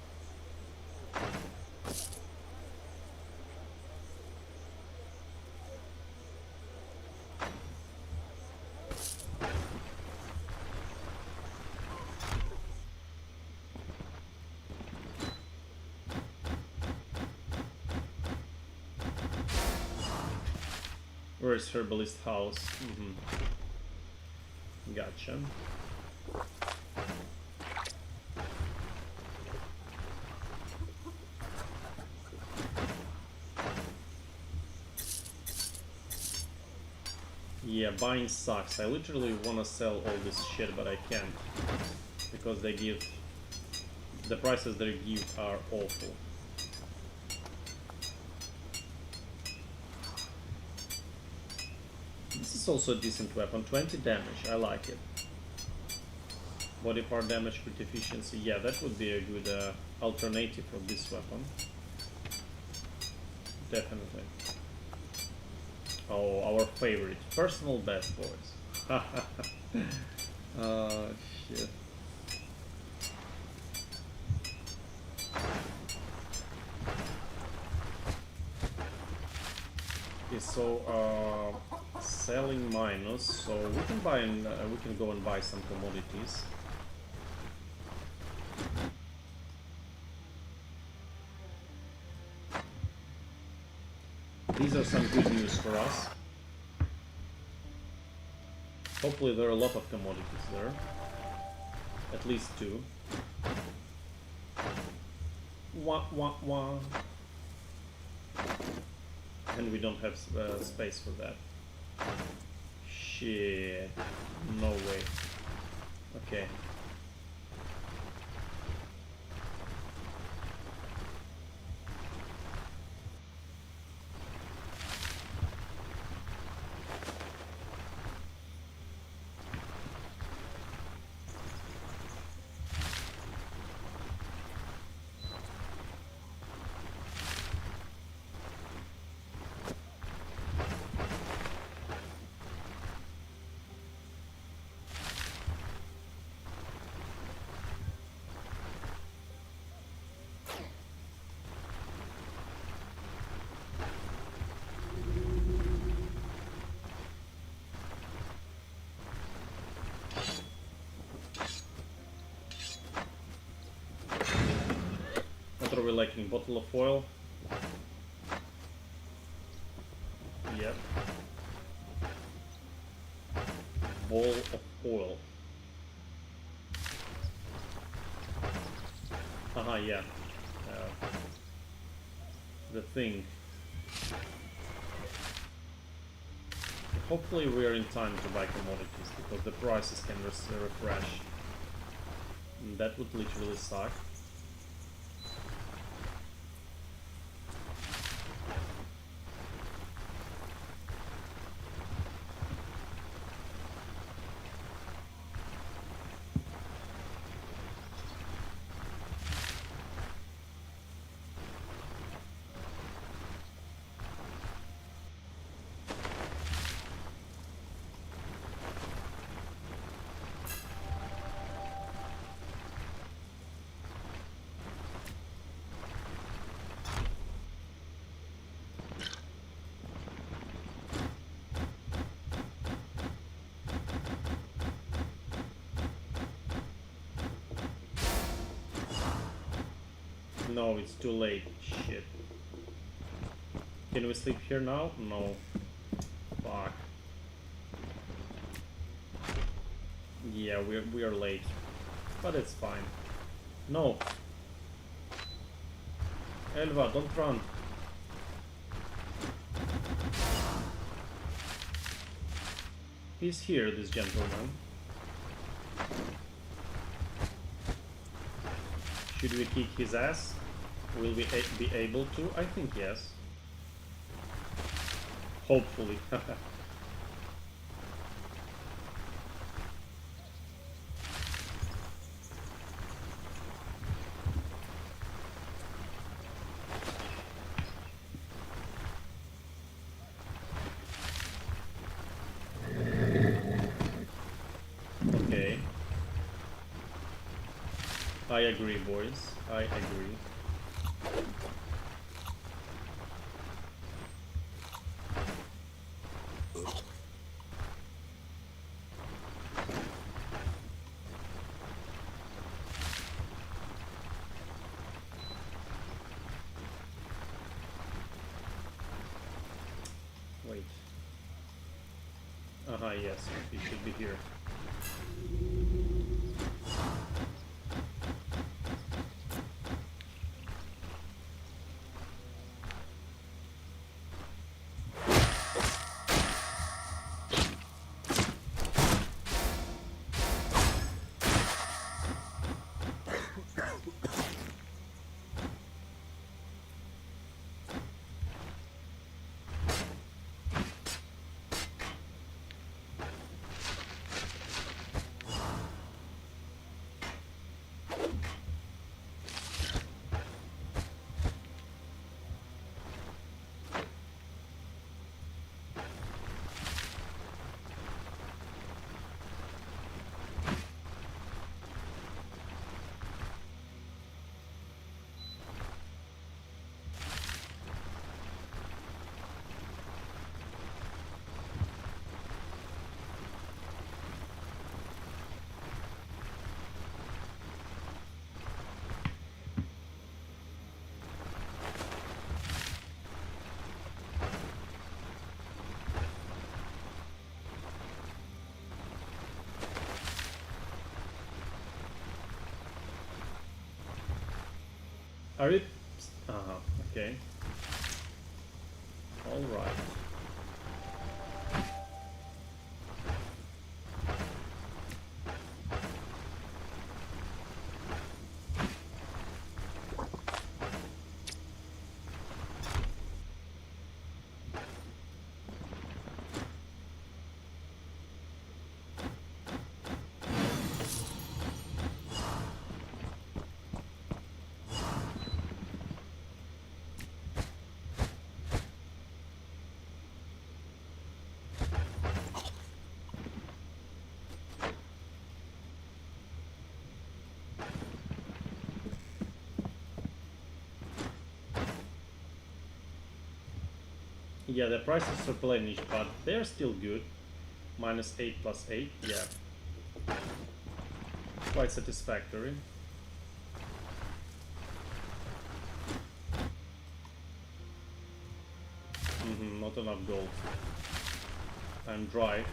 Where's Herbalist House? Gotcha. Yeah, buying sucks. I literally want to sell all this shit, but I can't. Because they give... the prices they give are awful. This is also a decent weapon. 20 damage, I like it. Body part damage, crit efficiency. Yeah, that would be a good alternative for this weapon. Definitely. Oh, our favorite. Personal best boys. Oh, shit. Okay, so selling minus, so we can buy and we can go and buy some commodities. These are some good news for us. Hopefully there are a lot of commodities there. At least 2. Wah wah wah. And we don't have space for that. Shit. No way. Okay. we lacking? Bottle of oil? Yep. Ball of oil. Haha, yeah. The thing. Hopefully we are in time to buy commodities, because the prices can refresh. And that would literally suck. No, it's too late. Shit. Can we sleep here now? No. Fuck. Yeah, we are late. But it's fine. No. Elva, don't run. He's here, this gentleman. Should we kick his ass? Will we be able to? I think yes. Hopefully. Okay. I agree, boys. I agree. Wait. Yes, he should be here. Are it? Okay. All right. Yeah, the prices are replenished, but they're still good. -8 + 8, yeah. Quite satisfactory. not enough gold. I'm dry.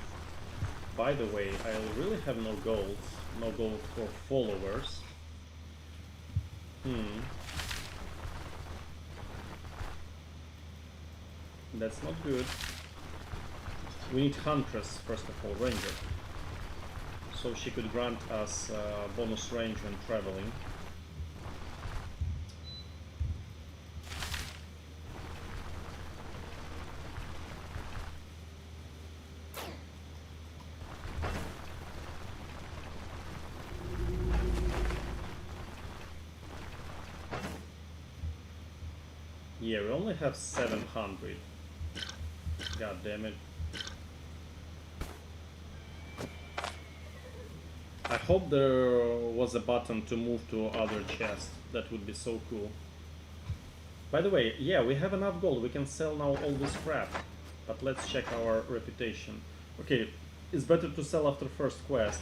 By the way, I really have no gold. No gold for followers. That's not good. We need Huntress, first of all, Ranger. So she could grant us bonus range when traveling. Yeah, we only have 700. God damn it. I hope there was a button to move to other chests. That would be so cool. By the way, yeah, we have enough gold. We can sell now all this crap. But let's check our reputation. Okay, it's better to sell after first quest.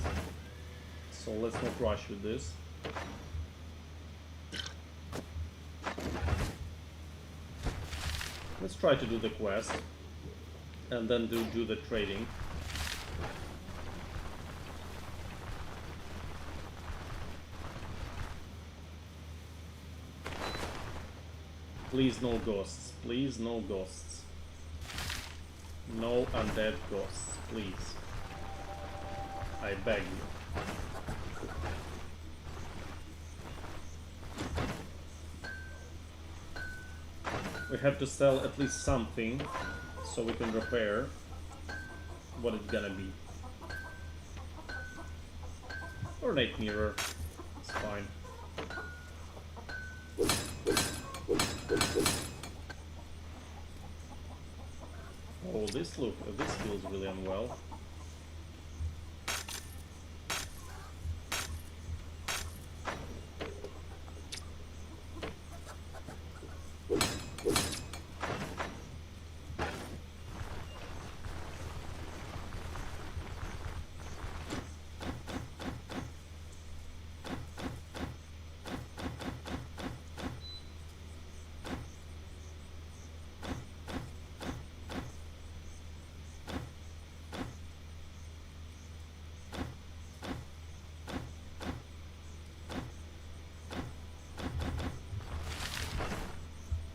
So let's not rush with this. Let's try to do the quest. And then do the trading. Please no ghosts. Please no ghosts. No undead ghosts. Please. I beg you. We have to sell at least something so we can repair what it's gonna be. Ornate mirror. It's fine. Oh, this feels really unwell.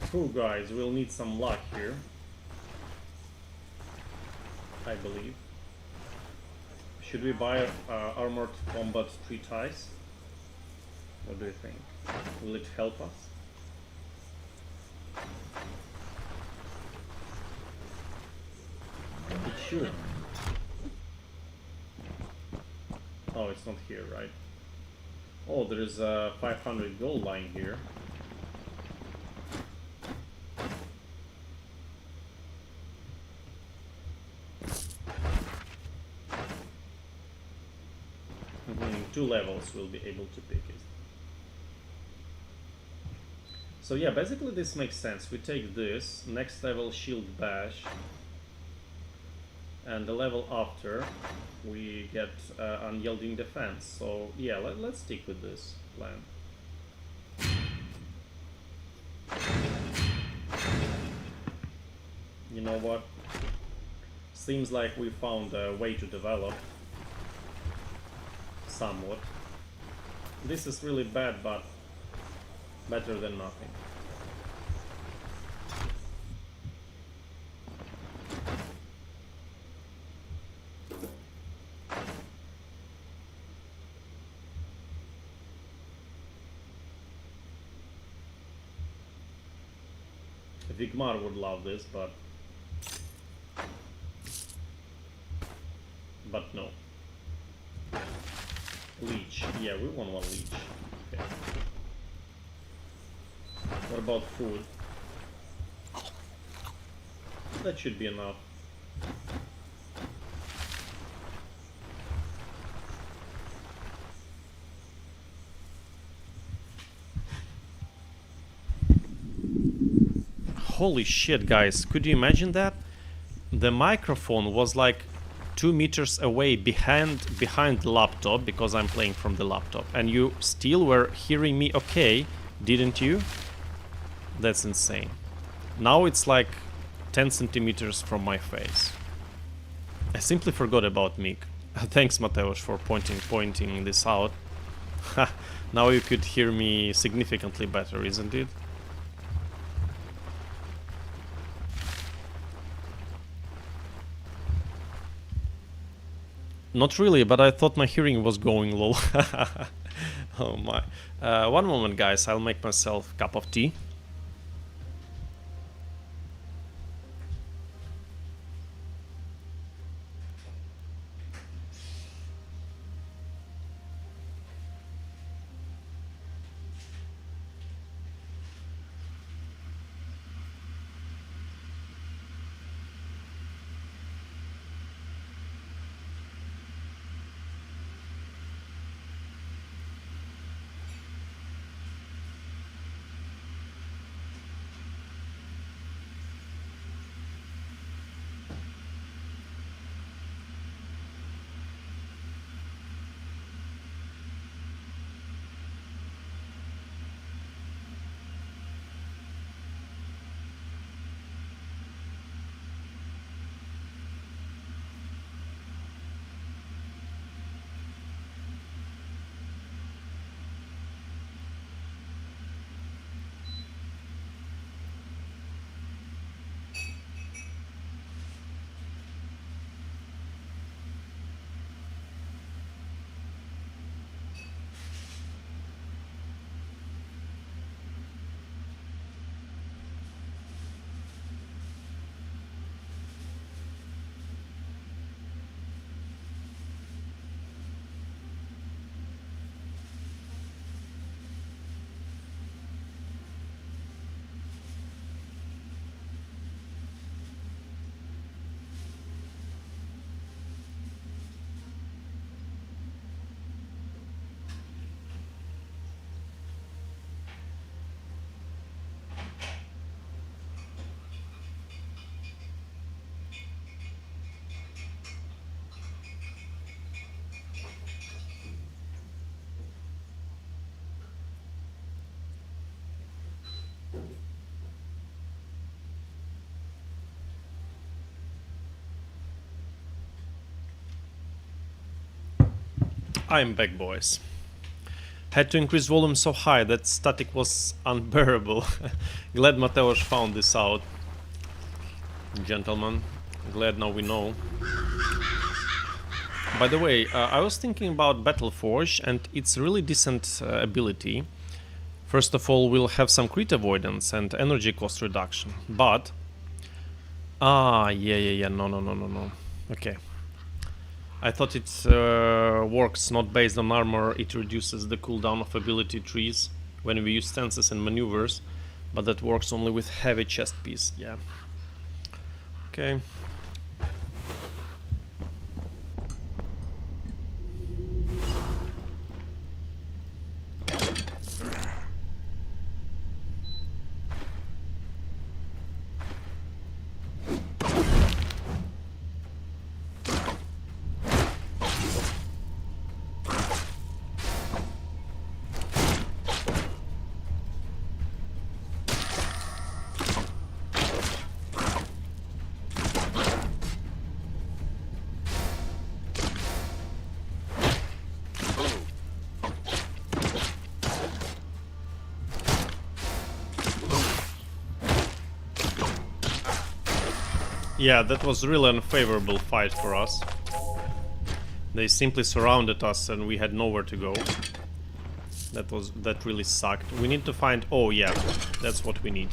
Cool, guys, we'll need some luck here, I believe. Should we buy armored combat 3 ties? What do you think? Will it help us? It should. Oh, it's not here, right? Oh, there's 500 gold lying here. Two levels we'll be able to pick it. So yeah, basically this makes sense. We take this, next level shield bash, and the level after we get unyielding defense. So yeah, let's stick with this plan. You know what? Seems like we found a way to develop. Somewhat. This is really bad, but better than nothing. Vigmar would love this, but no. Leech. Yeah, we want one leech. Okay. What about food? That should be enough. Holy shit, guys. Could you imagine that? The microphone was like 2 meters away behind the laptop, because I'm playing from the laptop, and you still were hearing me okay, didn't you? That's insane. Now it's like 10 centimeters from my face. I simply forgot about Mick. Thanks, Mateusz, for pointing this out. Now you could hear me significantly better, isn't it? Not really, but I thought my hearing was going low. Oh my. One moment, guys, I'll make myself a cup of tea. I'm back, boys. Had to increase volume so high that static was unbearable. Glad Mateusz found this out. Gentlemen, glad now we know. By the way, I was thinking about Battleforge and its really decent ability. First of all, we'll have some crit avoidance and energy cost reduction, but... no. Okay. I thought it works not based on armor, it reduces the cooldown of ability trees when we use stances and maneuvers, but that works only with heavy chest piece, yeah. Okay. Yeah, that was really unfavorable fight for us. They simply surrounded us and we had nowhere to go. That really sucked. We need to find... Oh yeah, that's what we need.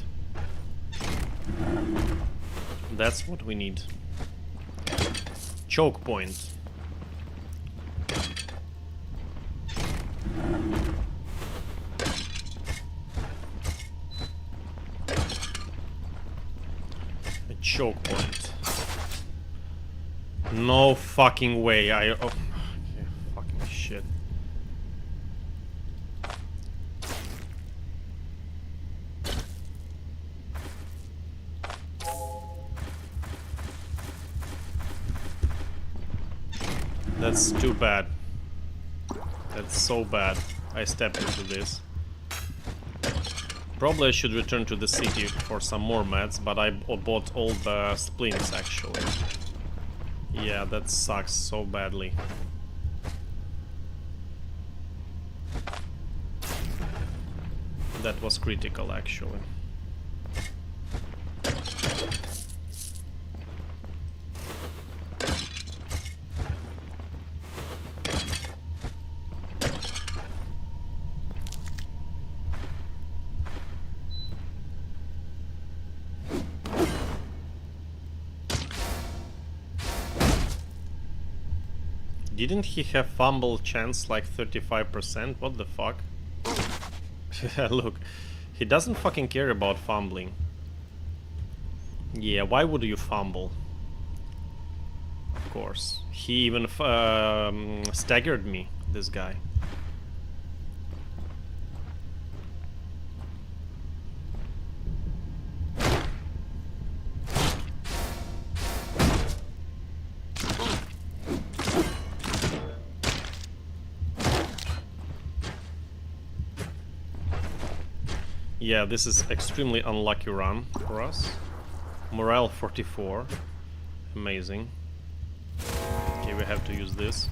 That's what we need. Choke point. A choke point. No fucking way. Oh, okay, fucking shit. That's too bad. That's so bad. I stepped into this. Probably I should return to the city for some more meds, but I bought all the splints actually. Yeah, that sucks so badly. That was critical actually. Didn't he have fumble chance like 35%? What the fuck? Look, he doesn't fucking care about fumbling. Yeah, why would you fumble? Of course. He even staggered me, this guy. Yeah, this is extremely unlucky run for us. Morale 44. Amazing. Okay, we have to use this.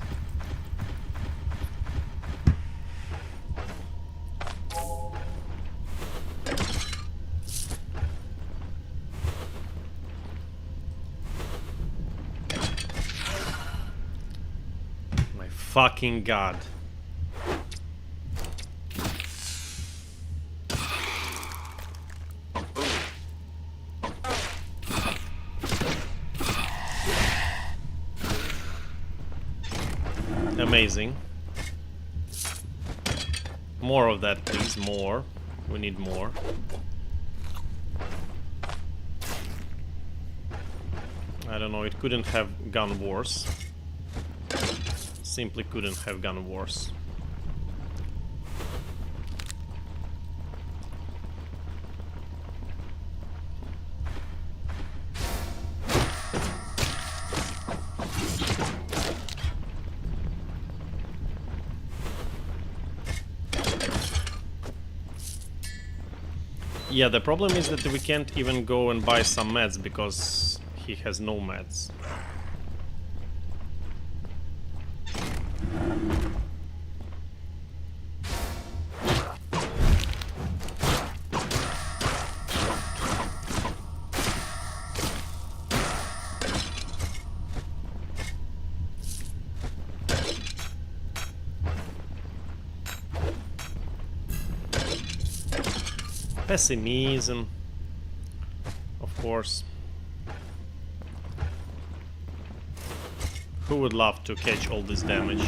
My fucking god. Amazing. More of that, please. More. We need more. I don't know, it couldn't have gone worse. Simply couldn't have gone worse. Yeah, the problem is that we can't even go and buy some meds because he has no meds. Pessimism, of course. Who would love to catch all this damage?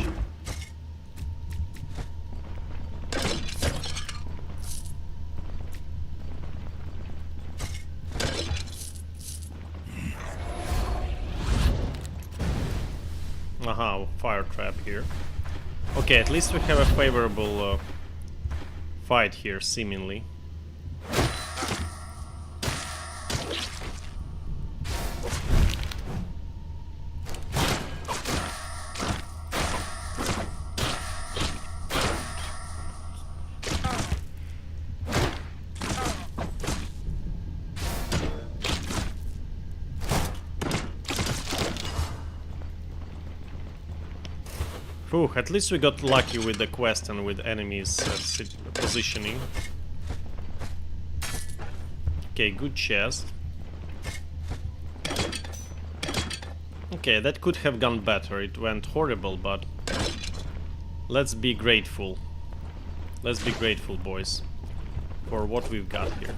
Aha, fire trap here. Okay, at least we have a favorable fight here, seemingly. Whew, at least we got lucky with the quest and with enemies positioning. Okay, good chest. Okay, that could have gone better. It went horrible, but let's be grateful. Let's be grateful, boys, for what we've got here.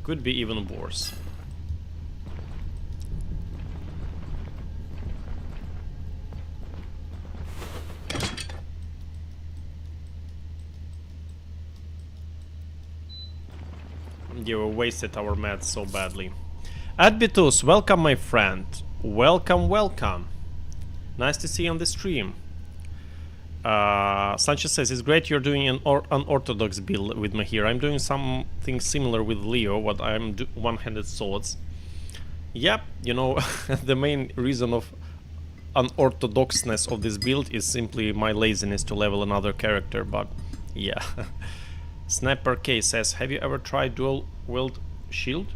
Could be even worse. Yeah, we wasted our meds so badly. Adbitus, welcome my friend. Welcome, welcome. Nice to see you on the stream. Sanchez says, it's great you're doing an unorthodox build with Mahir. I'm doing something similar with Leo, what I'm one-handed swords. Yep, you know, the main reason of unorthodoxness of this build is simply my laziness to level another character, but yeah. Sniper K says, have you ever tried dual wield shield?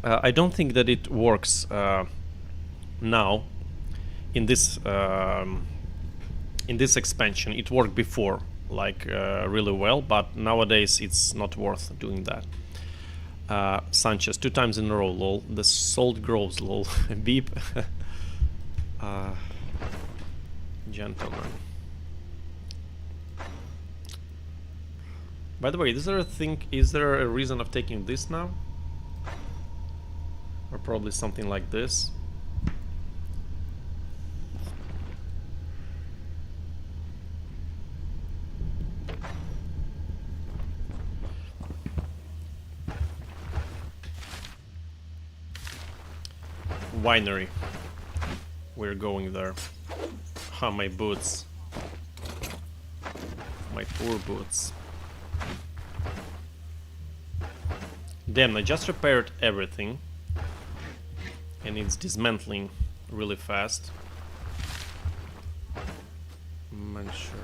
I don't think that it works now in this expansion. It worked before, like really well, but nowadays it's not worth doing that. Sanchez 2 times in a row, lol. The salt grows, lol. Beep. Gentlemen. By the way, is there a reason of taking this now? Or probably something like this. Winery. We're going there. Ah, my boots. My poor boots. Damn, I just repaired everything. And it's dismantling really fast. Man, sure.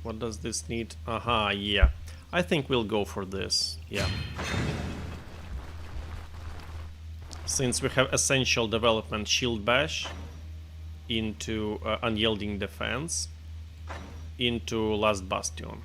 What does this need? Aha, yeah. I think we'll go for this. Yeah. Since we have essential development shield bash into unyielding defense into last bastion.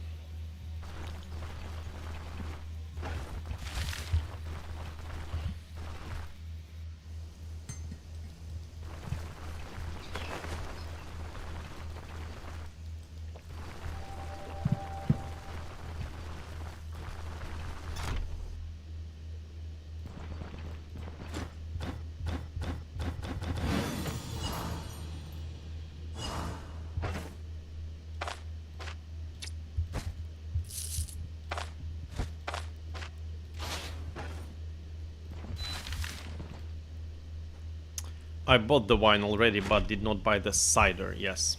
I bought the wine already, but did not buy the cider, yes.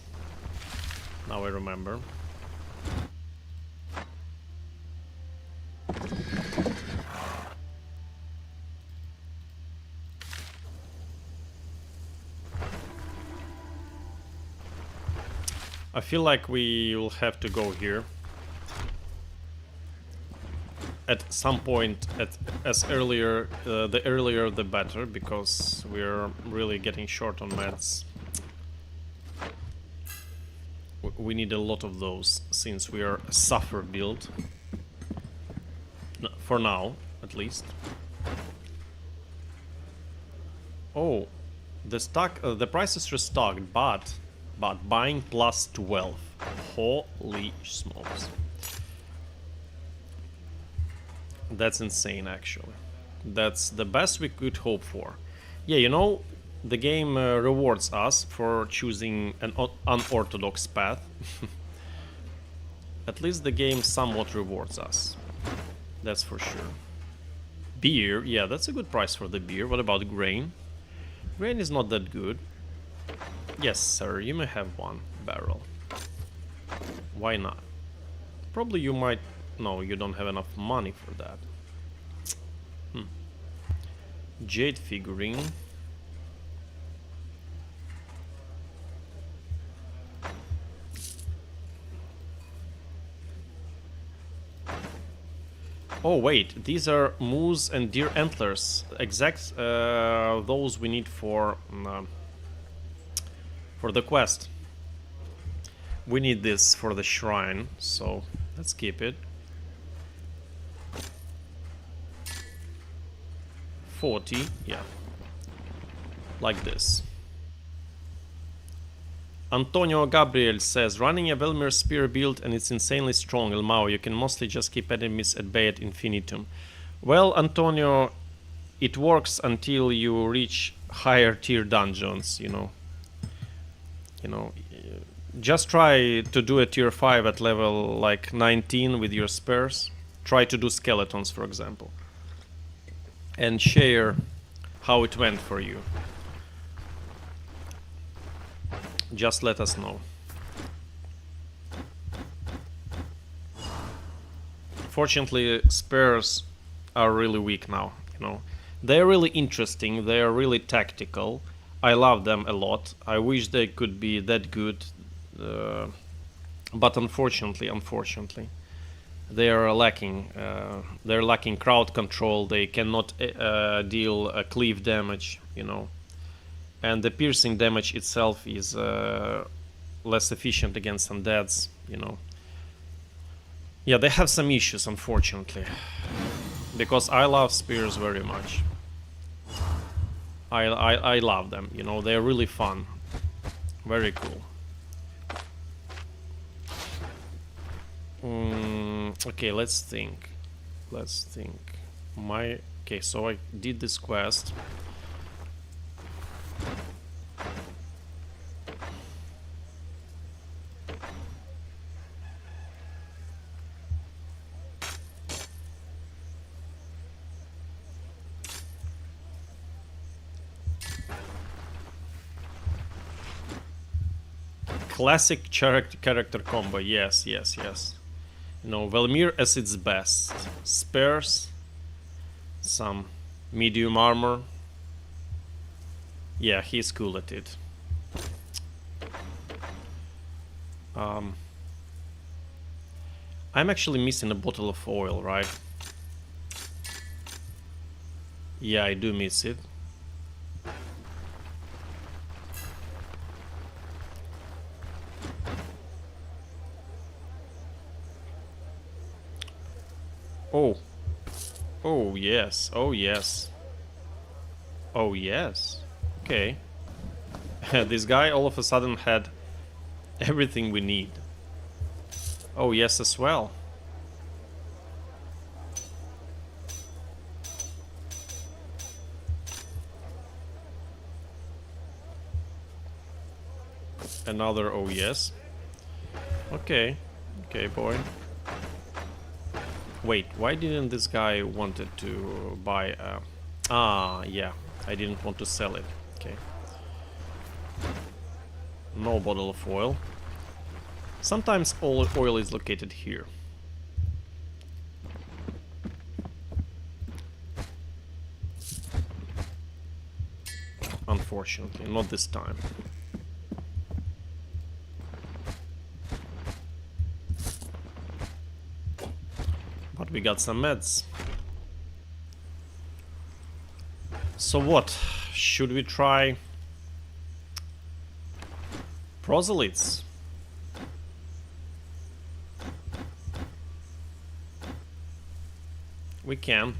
Now I remember. I feel like we will have to go here. At some point, the earlier the better, because we're really getting short on meds. We need a lot of those, since we are a suffer build. For now, at least. Oh, the price is restocked, but buying plus 12. Holy smokes. That's insane, actually. That's the best we could hope for. Yeah, you know, the game rewards us for choosing an unorthodox path. At least the game somewhat rewards us. That's for sure. Beer, yeah, that's a good price for the beer. What about grain? Grain is not that good. Yes, sir, you may have one barrel. Why not? Probably you might... No, you don't have enough money for that. Jade figurine. Oh wait, these are moose and deer antlers. Exact those we need for the quest. We need this for the shrine, so let's keep it. 40, yeah. Like this. Antonio Gabriel says, running a Velmir spear build and it's insanely strong, Elmao. You can mostly just keep enemies at bay at infinitum. Well, Antonio, it works until you reach higher tier dungeons, you know. Just try to do a tier 5 at level like 19 with your spares. Try to do skeletons, for example. and share how it went for you. Just let us know. Fortunately, spares are really weak now, you know. They're really interesting, they're really tactical. I love them a lot. I wish they could be that good, but unfortunately, they are lacking. They're lacking crowd control. They cannot deal cleave damage, you know, and the piercing damage itself is less efficient against undeads, you know. Yeah, they have some issues, unfortunately, because I love spears very much. I love them, you know, they're really fun, very cool. Okay, let's think. Okay, so I did this quest. Classic character combo, yes. You know, Velmir as its best. Spares, some medium armor. Yeah, he's cool at it. I'm actually missing a bottle of oil, right? Yeah, I do miss it. Oh yes. Okay. This guy all of a sudden had everything we need. Oh yes, as well. Another oh yes. Okay, boy. Wait, why didn't this guy wanted to buy yeah, I didn't want to sell it. Okay. No bottle of oil. Sometimes all oil is located here. Unfortunately, not this time. But we got some meds. So what? Should we try proselytes? We can.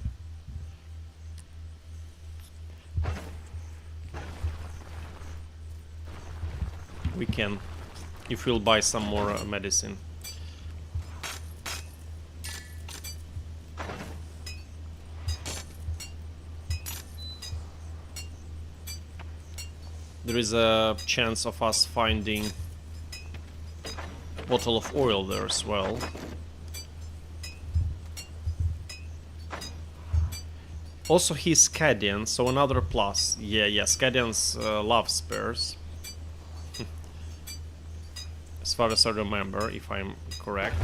We can, if we'll buy some more medicine. There is a chance of us finding a bottle of oil there as well. Also, he's Scadian, so another plus. Yeah, Scadians love spares. As far as I remember, if I'm correct.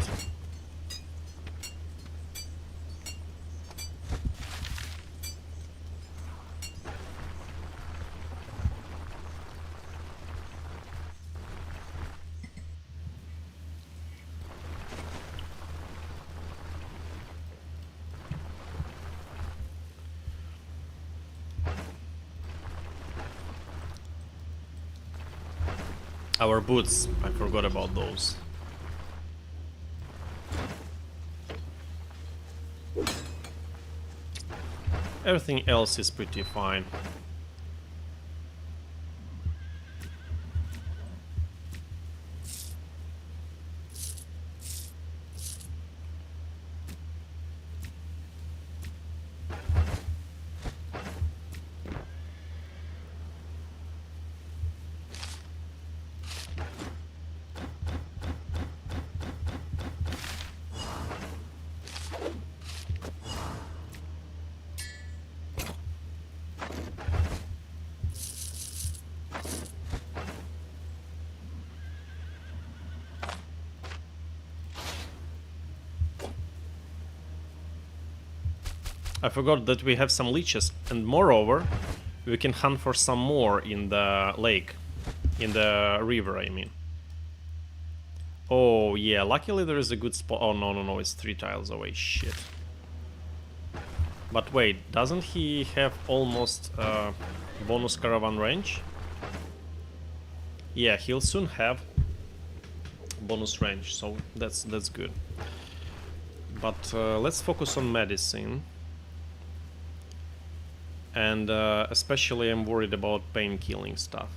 Our boots, I forgot about those. Everything else is pretty fine. I forgot that we have some leeches, and moreover, we can hunt for some more in the lake. In the river, I mean. Oh, yeah, luckily there is a good spot. Oh, no, no, no, it's 3 tiles away. Shit. But wait, doesn't he have almost bonus caravan range? Yeah, he'll soon have bonus range, so that's good. But let's focus on medicine. And especially I'm worried about pain killing stuff.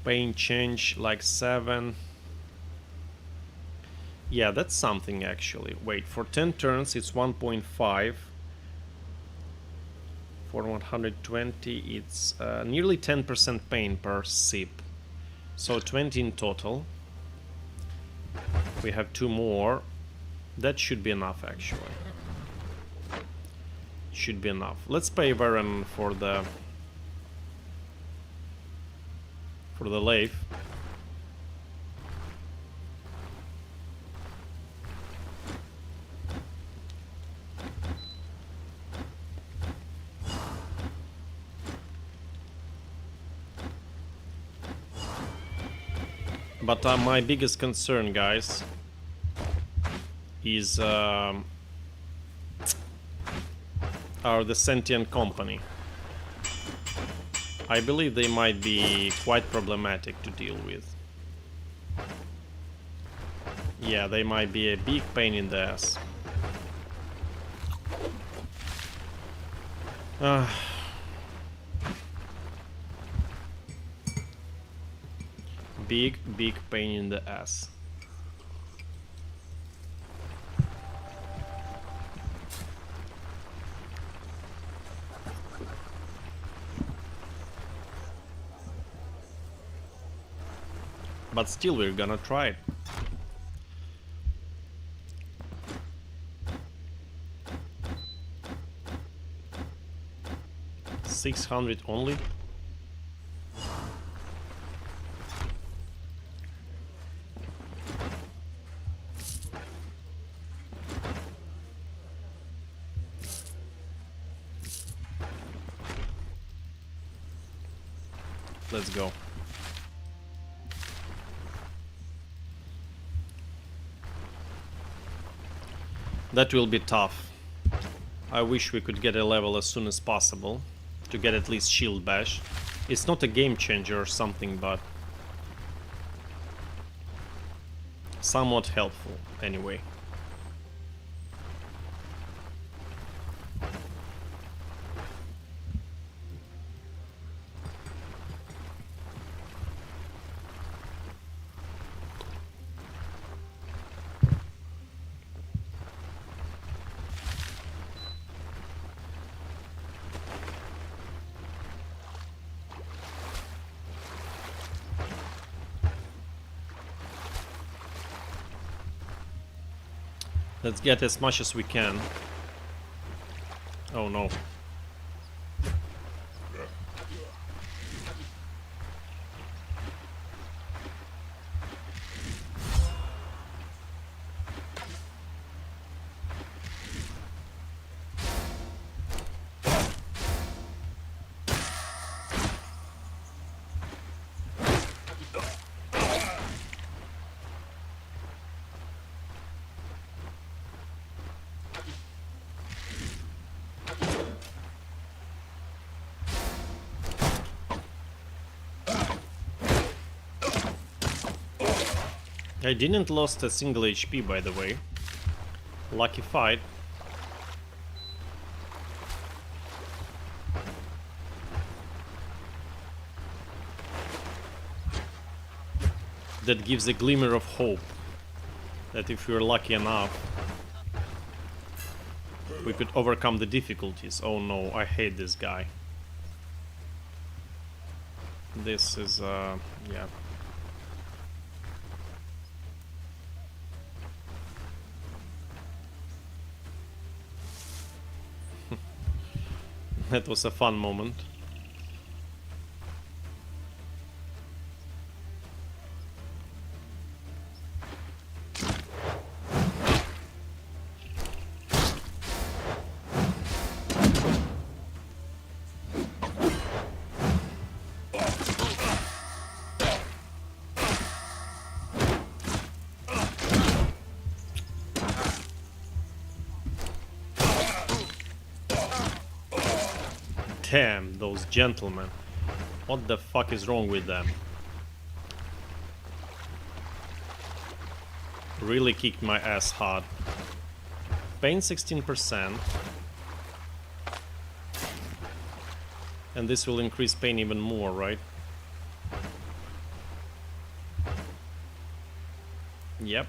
Pain change like 7. Yeah, that's something actually. Wait, for 10 turns it's 1.5. For 120 it's nearly 10% pain per sip. So 20 in total. We have 2 more. That should be enough actually. Should be enough. Let's pay Varen for the lathe. But my biggest concern, guys, is are the sentient company. I believe they might be quite problematic to deal with. Yeah, they might be a big pain in the ass. Big pain in the ass. But still, we're gonna try it. $600 only. Let's go. That will be tough. I wish we could get a level as soon as possible to get at least shield bash. It's not a game changer or something, but somewhat helpful anyway. Let's get as much as we can. Oh no. I didn't lost a single HP, by the way. Lucky fight. That gives a glimmer of hope that if we're lucky enough, we could overcome the difficulties. Oh no, I hate this guy. This is, yeah. That was a fun moment. Damn, those gentlemen. What the fuck is wrong with them? Really kicked my ass hard. Pain 16%. And this will increase pain even more, right? Yep.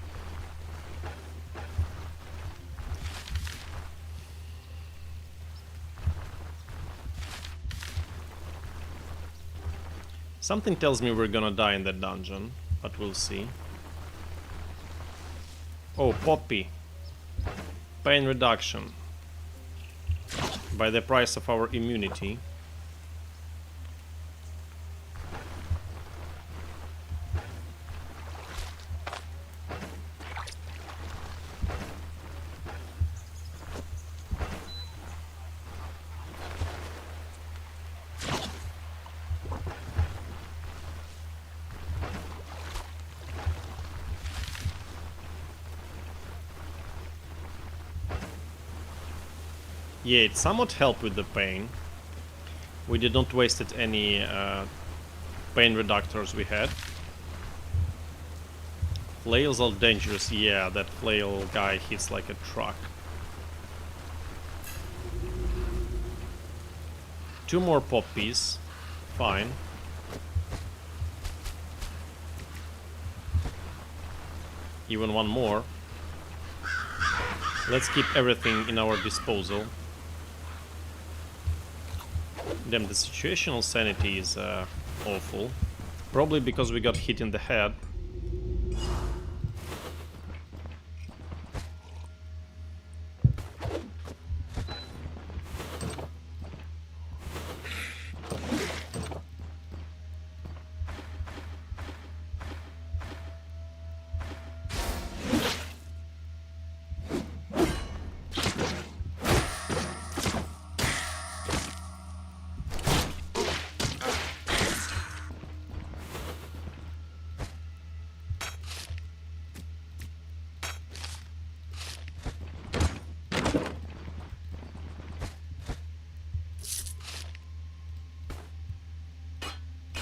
Something tells me we're gonna die in that dungeon, but we'll see. Oh, Poppy. Pain reduction. By the price of our immunity. Yeah, it somewhat helped with the pain. We did not waste any pain reductors we had. Flails are dangerous. Yeah, that flail guy hits like a truck. 2 more poppies. Fine. Even 1 more. Let's keep everything in our disposal. Damn, the situational sanity is awful. Probably because we got hit in the head.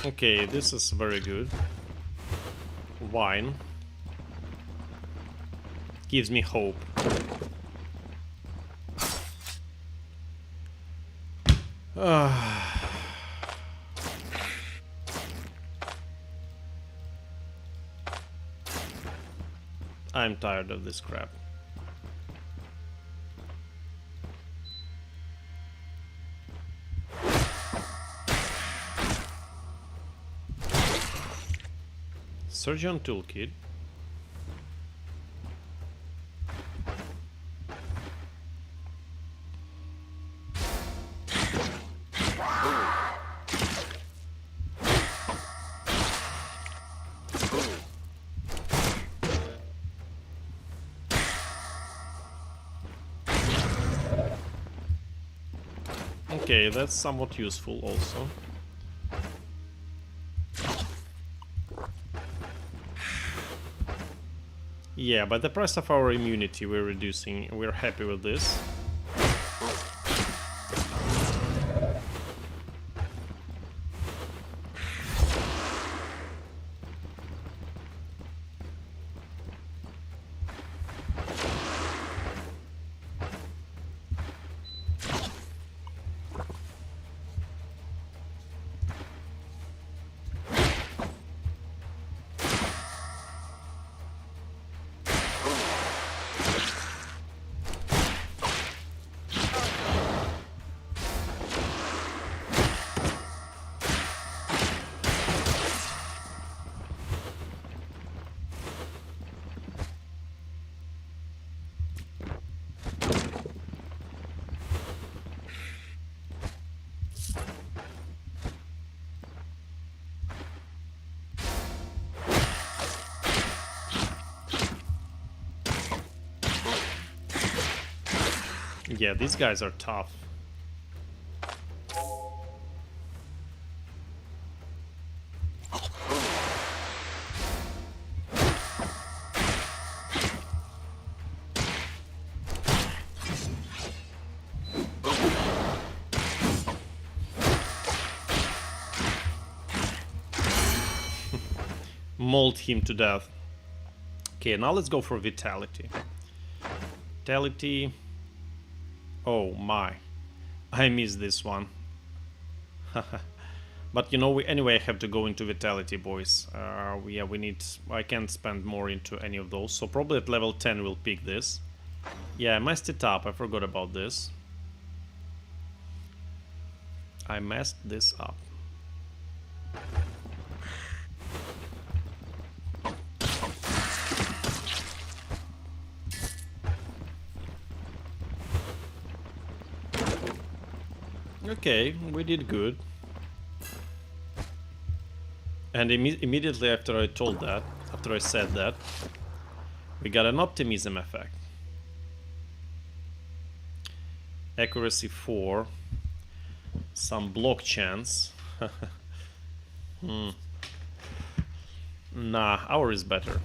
Okay, this is very good. Wine. Gives me hope. I'm tired of this crap. Surgeon toolkit. Okay, that's somewhat useful also. Yeah, by the price of our immunity we're reducing. We're happy with this. Yeah, these guys are tough. mauled him to death. Okay, now let's go for vitality. Vitality. Oh my, I missed this one. But you know, we anyway have to go into vitality, boys. Yeah, we need. I can't spend more into any of those, so probably at level 10 we'll pick this. Yeah, I messed it up. I forgot about this. I messed this up. Okay, we did good. And immediately after I told that, after I said that, we got an optimism effect. Accuracy 4. Some block chance. Nah, our is better.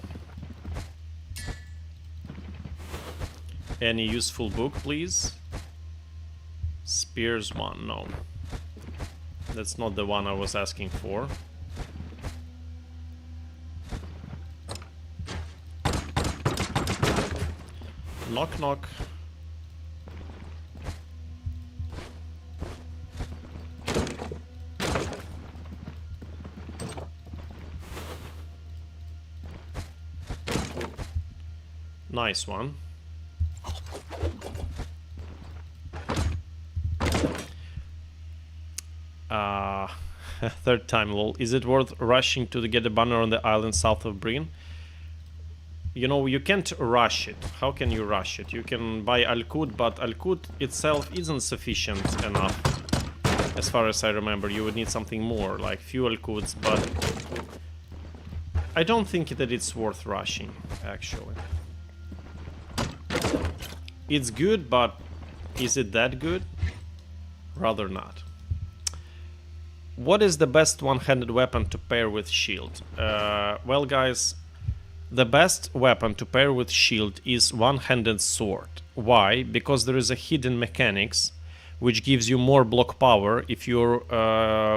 Any useful book, please? Spears 1, no. That's not the one I was asking for. Knock knock. Nice one. Third time, lol. Is it worth rushing to get a banner on the island south of Breen? You know, you can't rush it. How can you rush it? You can buy Al-Qud, but Al-Qud itself isn't sufficient enough. As far as I remember, you would need something more, like few Al-Quds, but I don't think that it's worth rushing, actually. It's good, but is it that good? Rather not. What is the best one-handed weapon to pair with shield? Well, guys, the best weapon to pair with shield is one-handed sword. Why? Because there is a hidden mechanics which gives you more block power if you're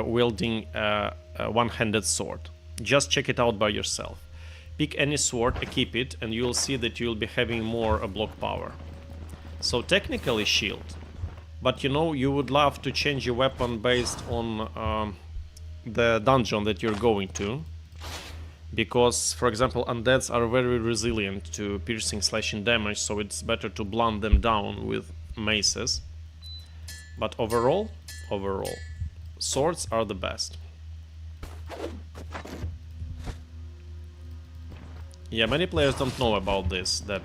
wielding a one-handed sword. Just check it out by yourself. Pick any sword, equip it, and you'll see that you'll be having more block power. So technically shield. But you know, you would love to change your weapon based on the dungeon that you're going to. Because, for example, undeads are very resilient to piercing, slashing damage, so it's better to blunt them down with maces. But overall, swords are the best. Yeah, many players don't know about this, that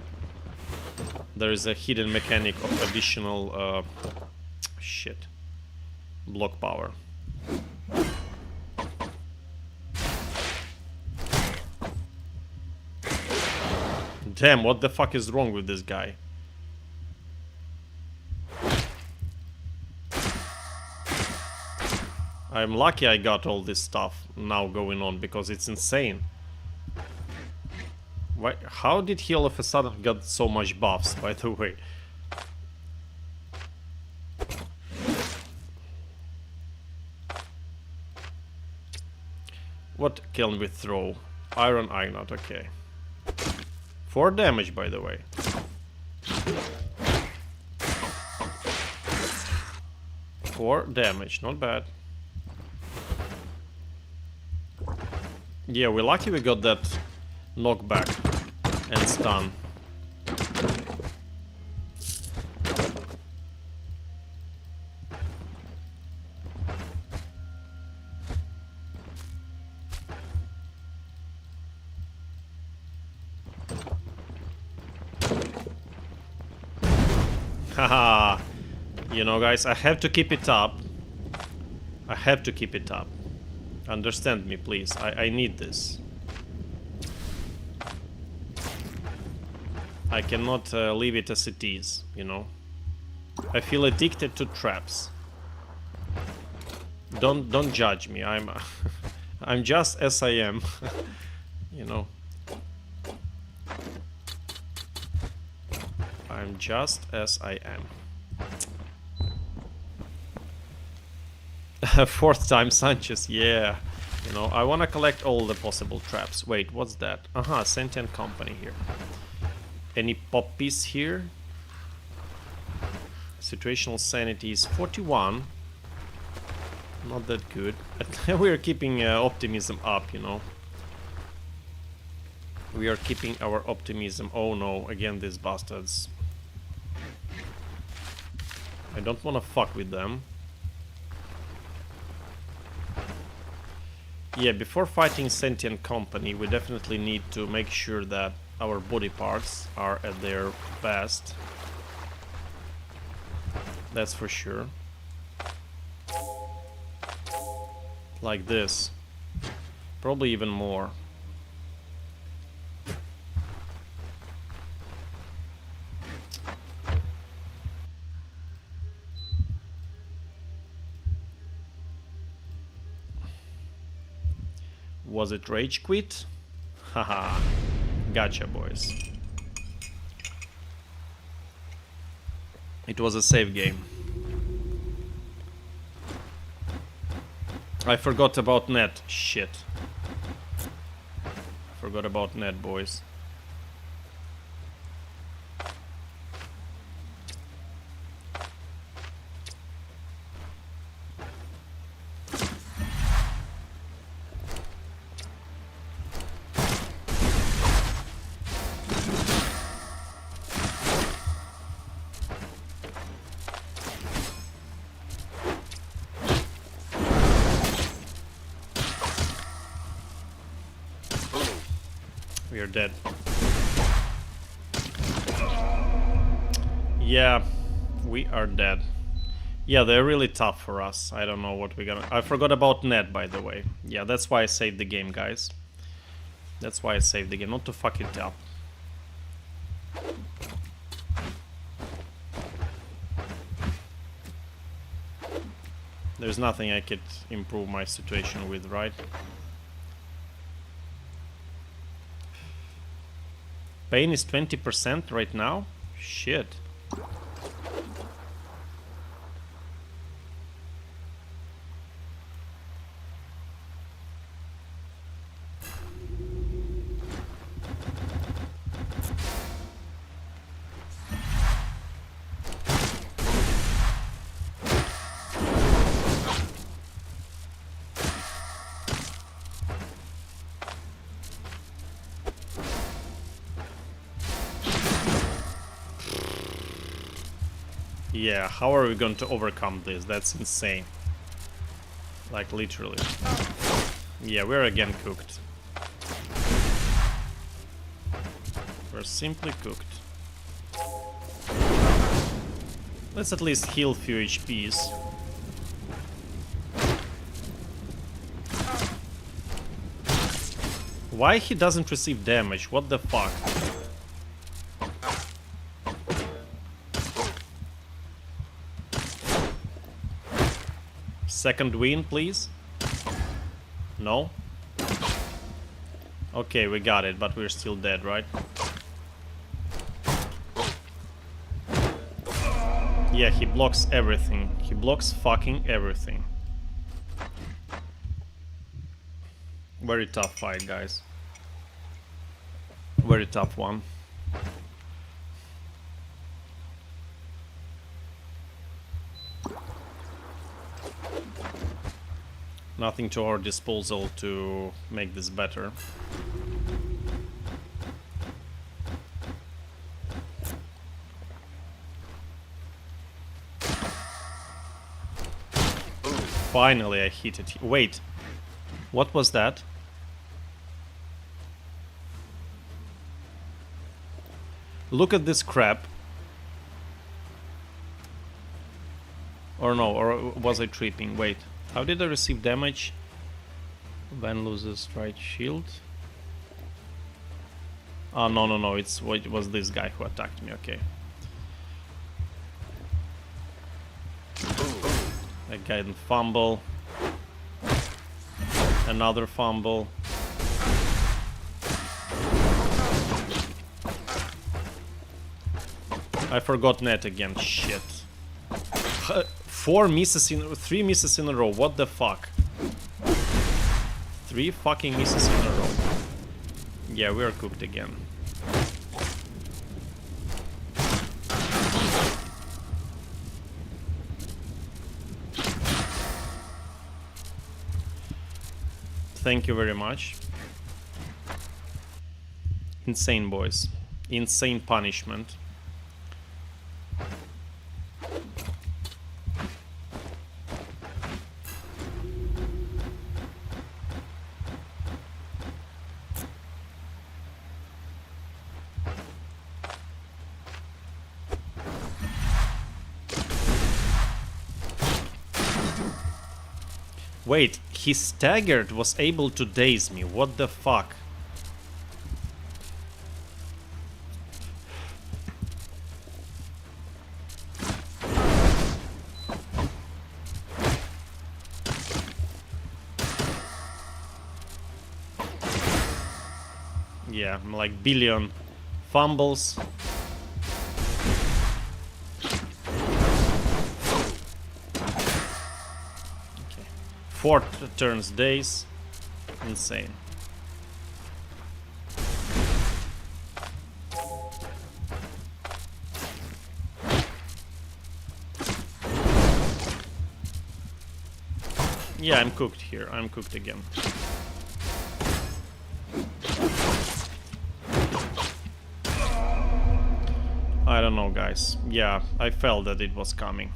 there is a hidden mechanic of additional block power. Damn, what the fuck is wrong with this guy? I'm lucky I got all this stuff now going on, because it's insane. Why, how did he all of a sudden got so much buffs, by the way? What can we throw? Iron Ignot, okay. 4 damage, by the way. Four damage, not bad. Yeah, we're lucky we got that knockback and stun. Haha. You know, guys, I have to keep it up. I have to keep it up. Understand me, please. I need this. I cannot leave it as it is, you know. I feel addicted to traps. Don't judge me. I'm I'm just as I am. You know. I'm just as I am. 4th time Sanchez, yeah. You know, I want to collect all the possible traps. Wait, what's that? Aha, sentient company here. Any poppies here? Situational sanity is 41. Not that good. We are keeping optimism up, you know. We are keeping our optimism. Oh no, again these bastards. I don't want to fuck with them. Yeah, before fighting sentient company, we definitely need to make sure that our body parts are at their best. That's for sure. Like this. Probably even more. Was it rage quit? Haha. Gotcha, boys. It was a save game. I forgot about net. Shit. Forgot about net, boys. We are dead. Yeah, we are dead. Yeah, they're really tough for us. I don't know what we're gonna... I forgot about net, by the way. Yeah, that's why I saved the game, guys. That's why I saved the game, not to fuck it up. There's nothing I could improve my situation with, right? Pain is 20% right now? Shit. Yeah, how are we going to overcome this? That's insane. Like, literally. Yeah, we're again cooked. We're simply cooked. Let's at least heal a few HPs. Why he doesn't receive damage? What the fuck? Second win, please. No? Okay, we got it, but we're still dead, right? Yeah, he blocks everything. He blocks fucking everything. Very tough fight, guys. Very tough one. Nothing to our disposal to make this better. Finally, I hit it. Wait, what was that? Look at this crap. Or no, or was I tripping? Wait. How did I receive damage? Van loses right shield. Oh, no, it was this guy who attacked me, okay. That guy didn't fumble. Another fumble. I forgot net again, shit. 3 misses in a row, what the fuck? 3 fucking misses in a row. Yeah, we're cooked again. Thank you very much. Insane, boys. Insane punishment. Wait, he staggered, was able to daze me. What the fuck? Yeah, I'm like billion fumbles. Okay. 4 turns days. Insane. Yeah, I'm cooked here. I'm cooked again. I don't know, guys. Yeah, I felt that it was coming.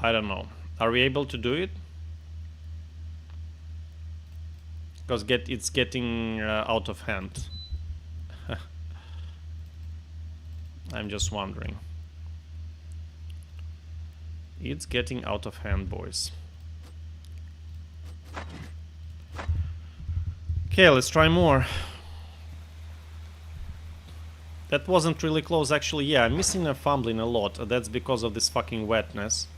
I don't know. Are we able to do it? Because it's getting out of hand. I'm just wondering. It's getting out of hand, boys. Okay, let's try more. That wasn't really close, actually. Yeah, I'm missing a fumbling a lot. That's because of this fucking wetness.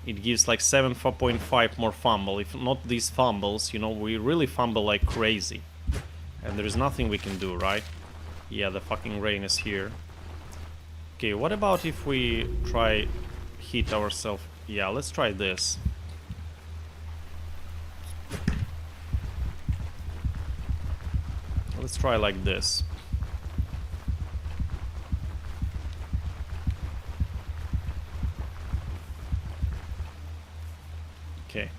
It gives like 7.5 more fumble. If not these fumbles, you know, we really fumble like crazy. And there is nothing we can do, right? Yeah, the fucking rain is here. Okay, what about if we try hit ourselves? Yeah, let's try this. Let's try like this. Okay.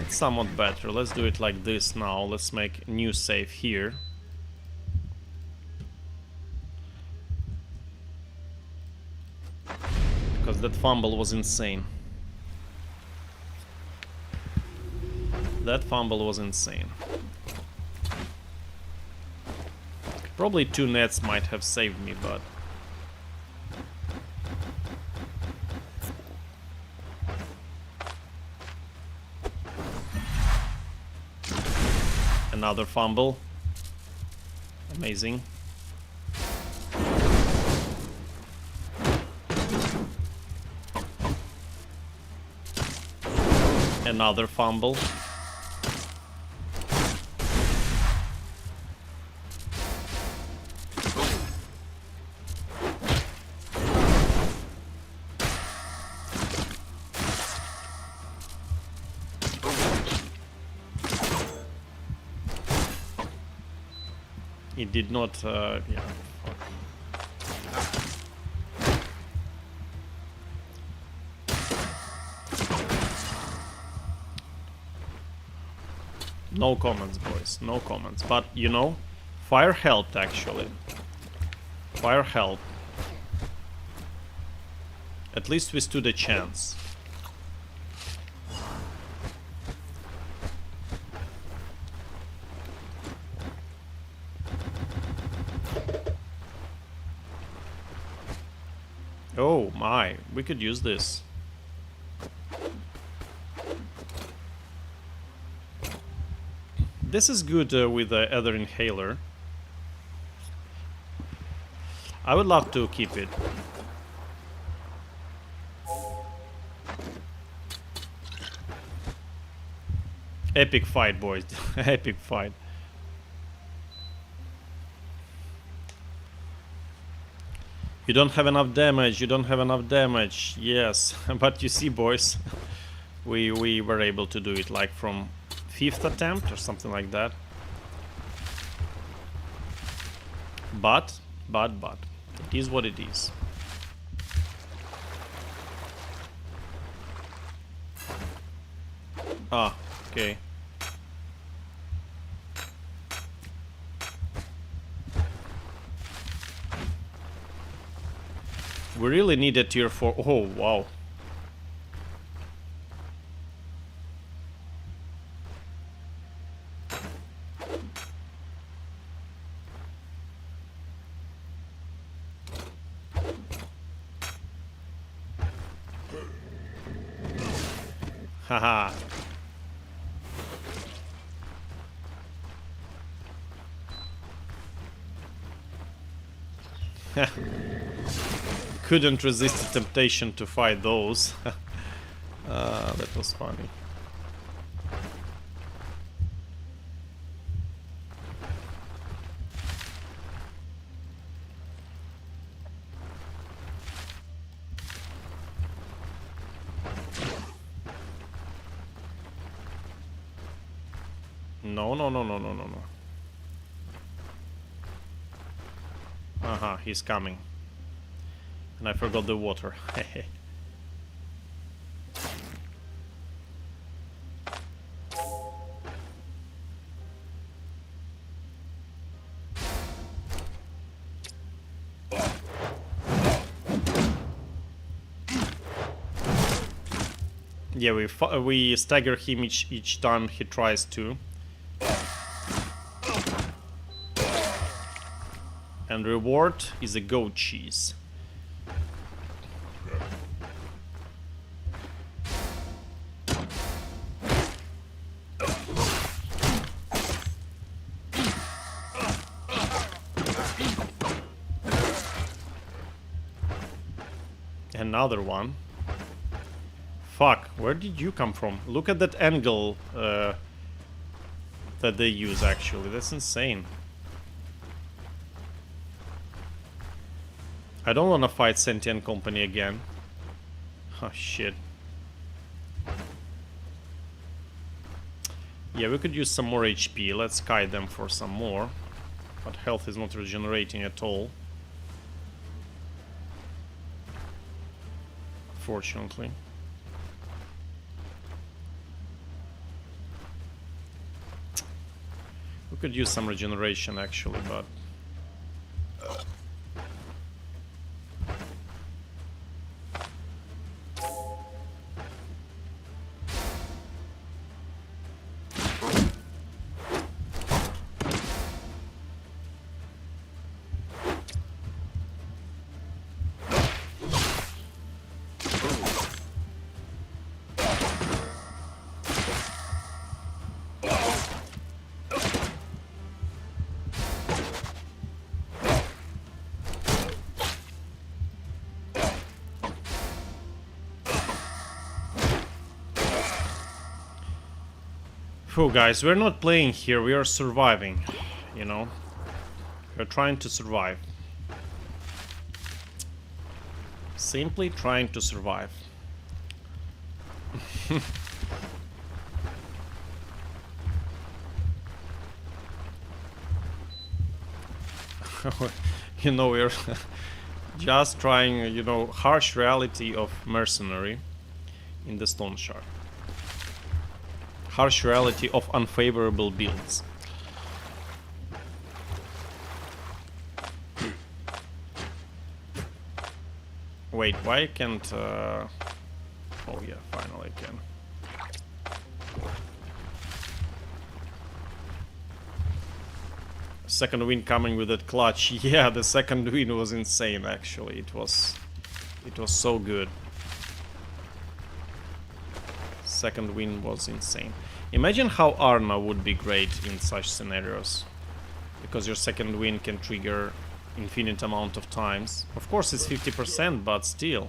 It's somewhat better. Let's do it like this now. Let's make new save here. Because that fumble was insane. That fumble was insane. Probably 2 nets might have saved me, but... Another fumble. Amazing. Another fumble. It did not, yeah. No comments, boys. No comments. But, you know, fire helped, actually. Fire helped. At least we stood a chance. Oh my, we could use this. This is good with the other inhaler. I would love to keep it. Epic fight, boys. Epic fight. You don't have enough damage, you don't have enough damage. Yes, but you see, boys, we were able to do it like from 5th attempt or something like that. But, it is what it is. Ah, okay. We really need a tier 4. Oh, wow. Haha. Couldn't resist the temptation to fight those. That was funny. No. Aha, he's coming. And I forgot the water. Yeah, we stagger him each time he tries to. And reward is a goat cheese. Another one. Fuck, where did you come from? Look at that angle that they use, actually. That's insane. I don't want to fight Sentient Company again. Oh, shit. Yeah, we could use some more HP. Let's kite them for some more. But health is not regenerating at all. Fortunately. We could use some regeneration actually, but... Phew, guys, we're not playing here, we are surviving, you know? We're trying to survive. Simply trying to survive. You know, we're just trying, you know, harsh reality of mercenary in the Stoneshard. Harsh reality of unfavorable builds. Wait, why can't... Oh yeah, finally I can. Second win coming with that clutch. Yeah, the second win was insane actually. It was so good. Second win was insane. Imagine how Arna would be great in such scenarios. Because your second win can trigger infinite amount of times. Of course it's 50%, but still.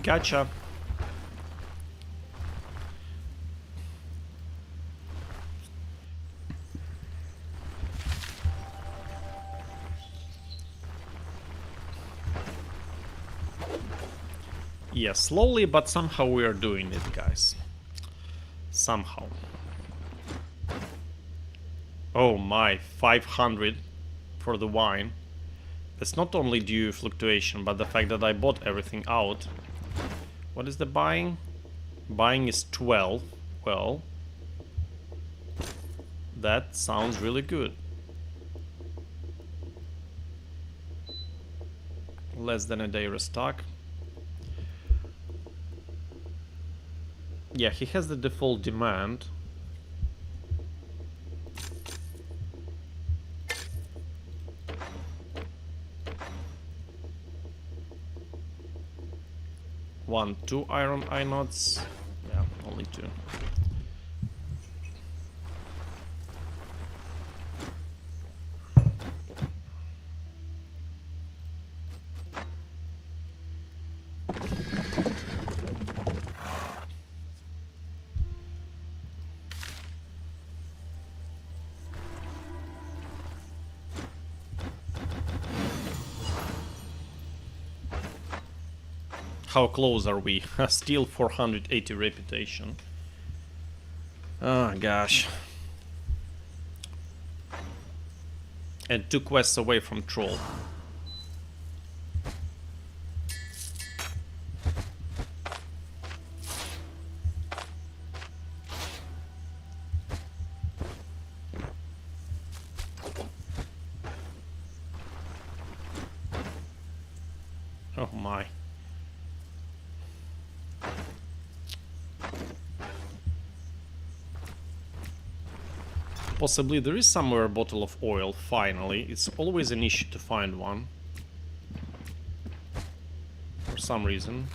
Gotcha. Yeah, slowly, but somehow we are doing it, guys. Somehow. Oh my, 500 for the wine. That's not only due fluctuation, but the fact that I bought everything out. What is the buying? Buying is 12. Well, that sounds really good. Less than a day restock. Yeah, he has the default demand. One, two iron inodes. Yeah, only two. How close are we? Still 480 reputation. Oh gosh. And 2 quests away from Troll. Oh my. Possibly there is somewhere a bottle of oil, finally. It's always an issue to find one. For some reason.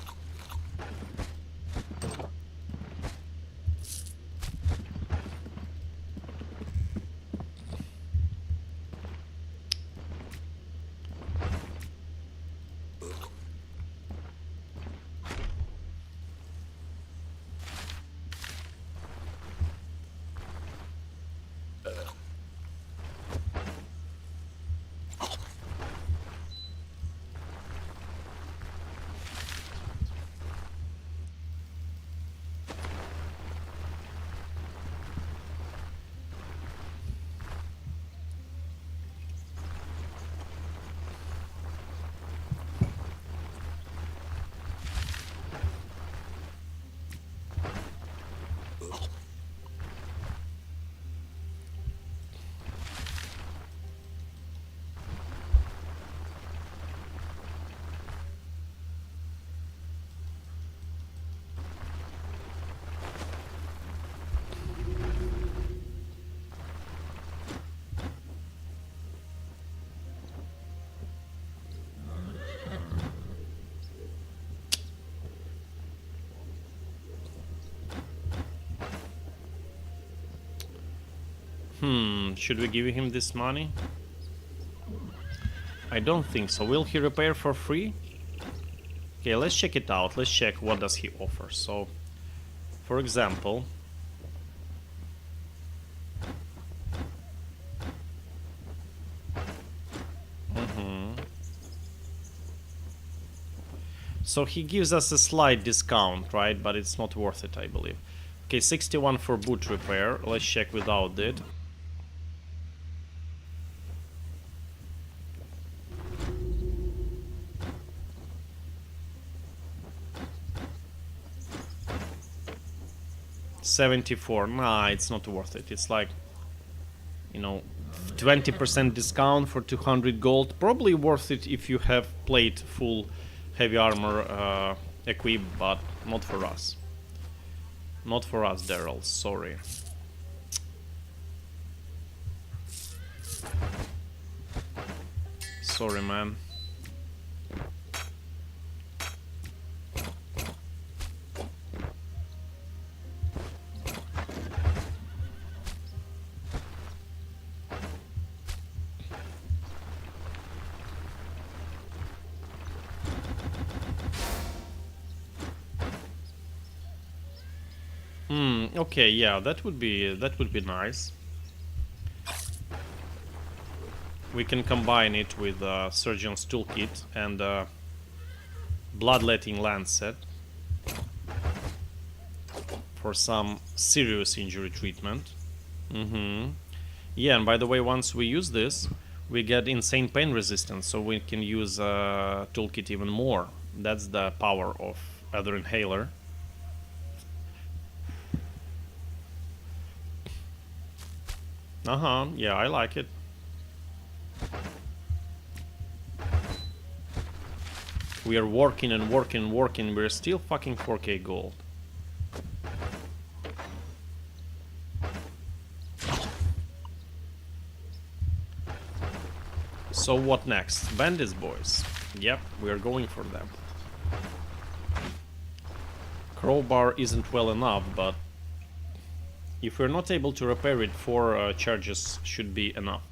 Should we give him this money? I don't think so. Will he repair for free? Okay, let's check it out. Let's check what does he offer. So, for example, so he gives us a slight discount, right? But it's not worth it, I believe. Okay, 61 for boot repair. Let's check without it. $74. Nah, it's not worth it. It's like, you know, 20% discount for 200 gold. Probably worth it if you have played full heavy armor equip, but not for us. Not for us, Daryl. Sorry. Sorry, man. Okay, yeah, that would be nice. We can combine it with Surgeon's Toolkit and Bloodletting Lancet for some serious injury treatment. Yeah, and by the way, once we use this, we get insane pain resistance, so we can use Toolkit even more. That's the power of Other Inhaler. Yeah, I like it. We are working and working and working, we're still fucking 4k gold. So what next? Bandits, boys. Yep, we are going for them. Crowbar isn't well enough, but if we're not able to repair it, 4 charges should be enough.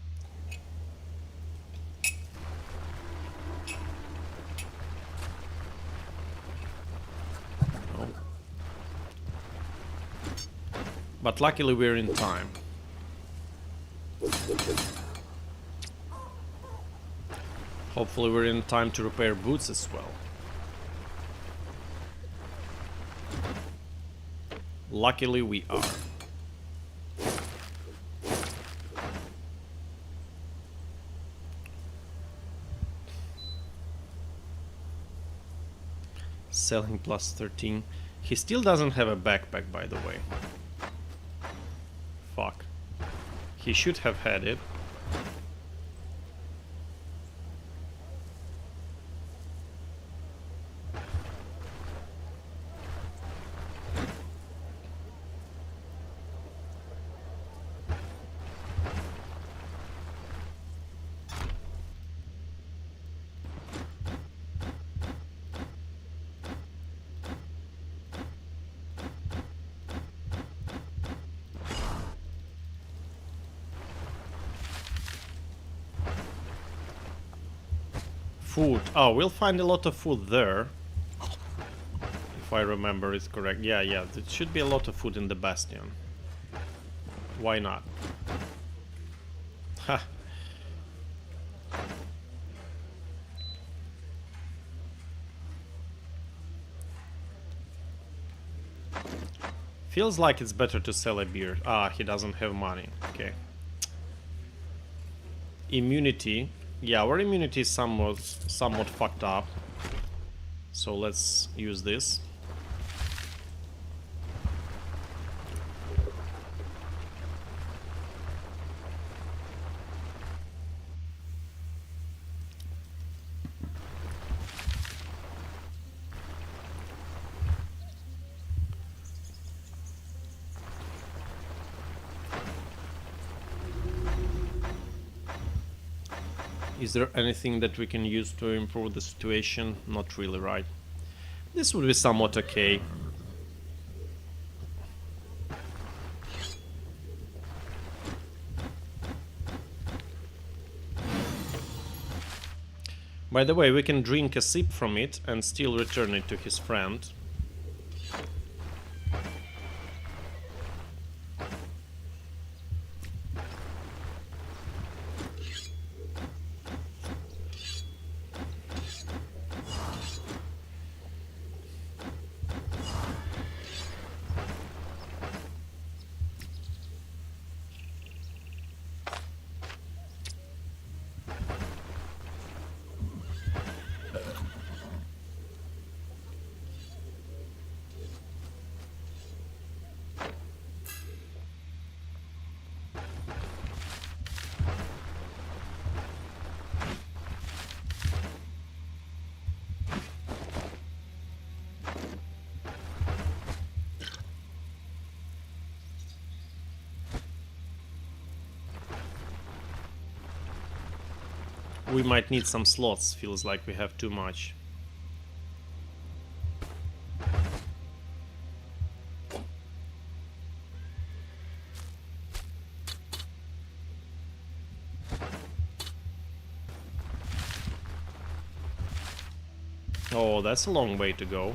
Oh. But luckily we're in time. Hopefully we're in time to repair boots as well. Luckily we are. Selling plus 13. He still doesn't have a backpack, by the way. Fuck. He should have had it. Food. Oh, we'll find a lot of food there. If I remember it correct. Yeah, there should be a lot of food in the Bastion. Why not? Ha. Feels like it's better to sell a beer. Ah, he doesn't have money. Okay. Immunity. Yeah, our immunity is somewhat fucked up. So let's use this. Is there anything that we can use to improve the situation? Not really, right? This would be somewhat okay. By the way, we can drink a sip from it and still return it to his friend. We might need some slots, feels like we have too much. Oh, that's a long way to go.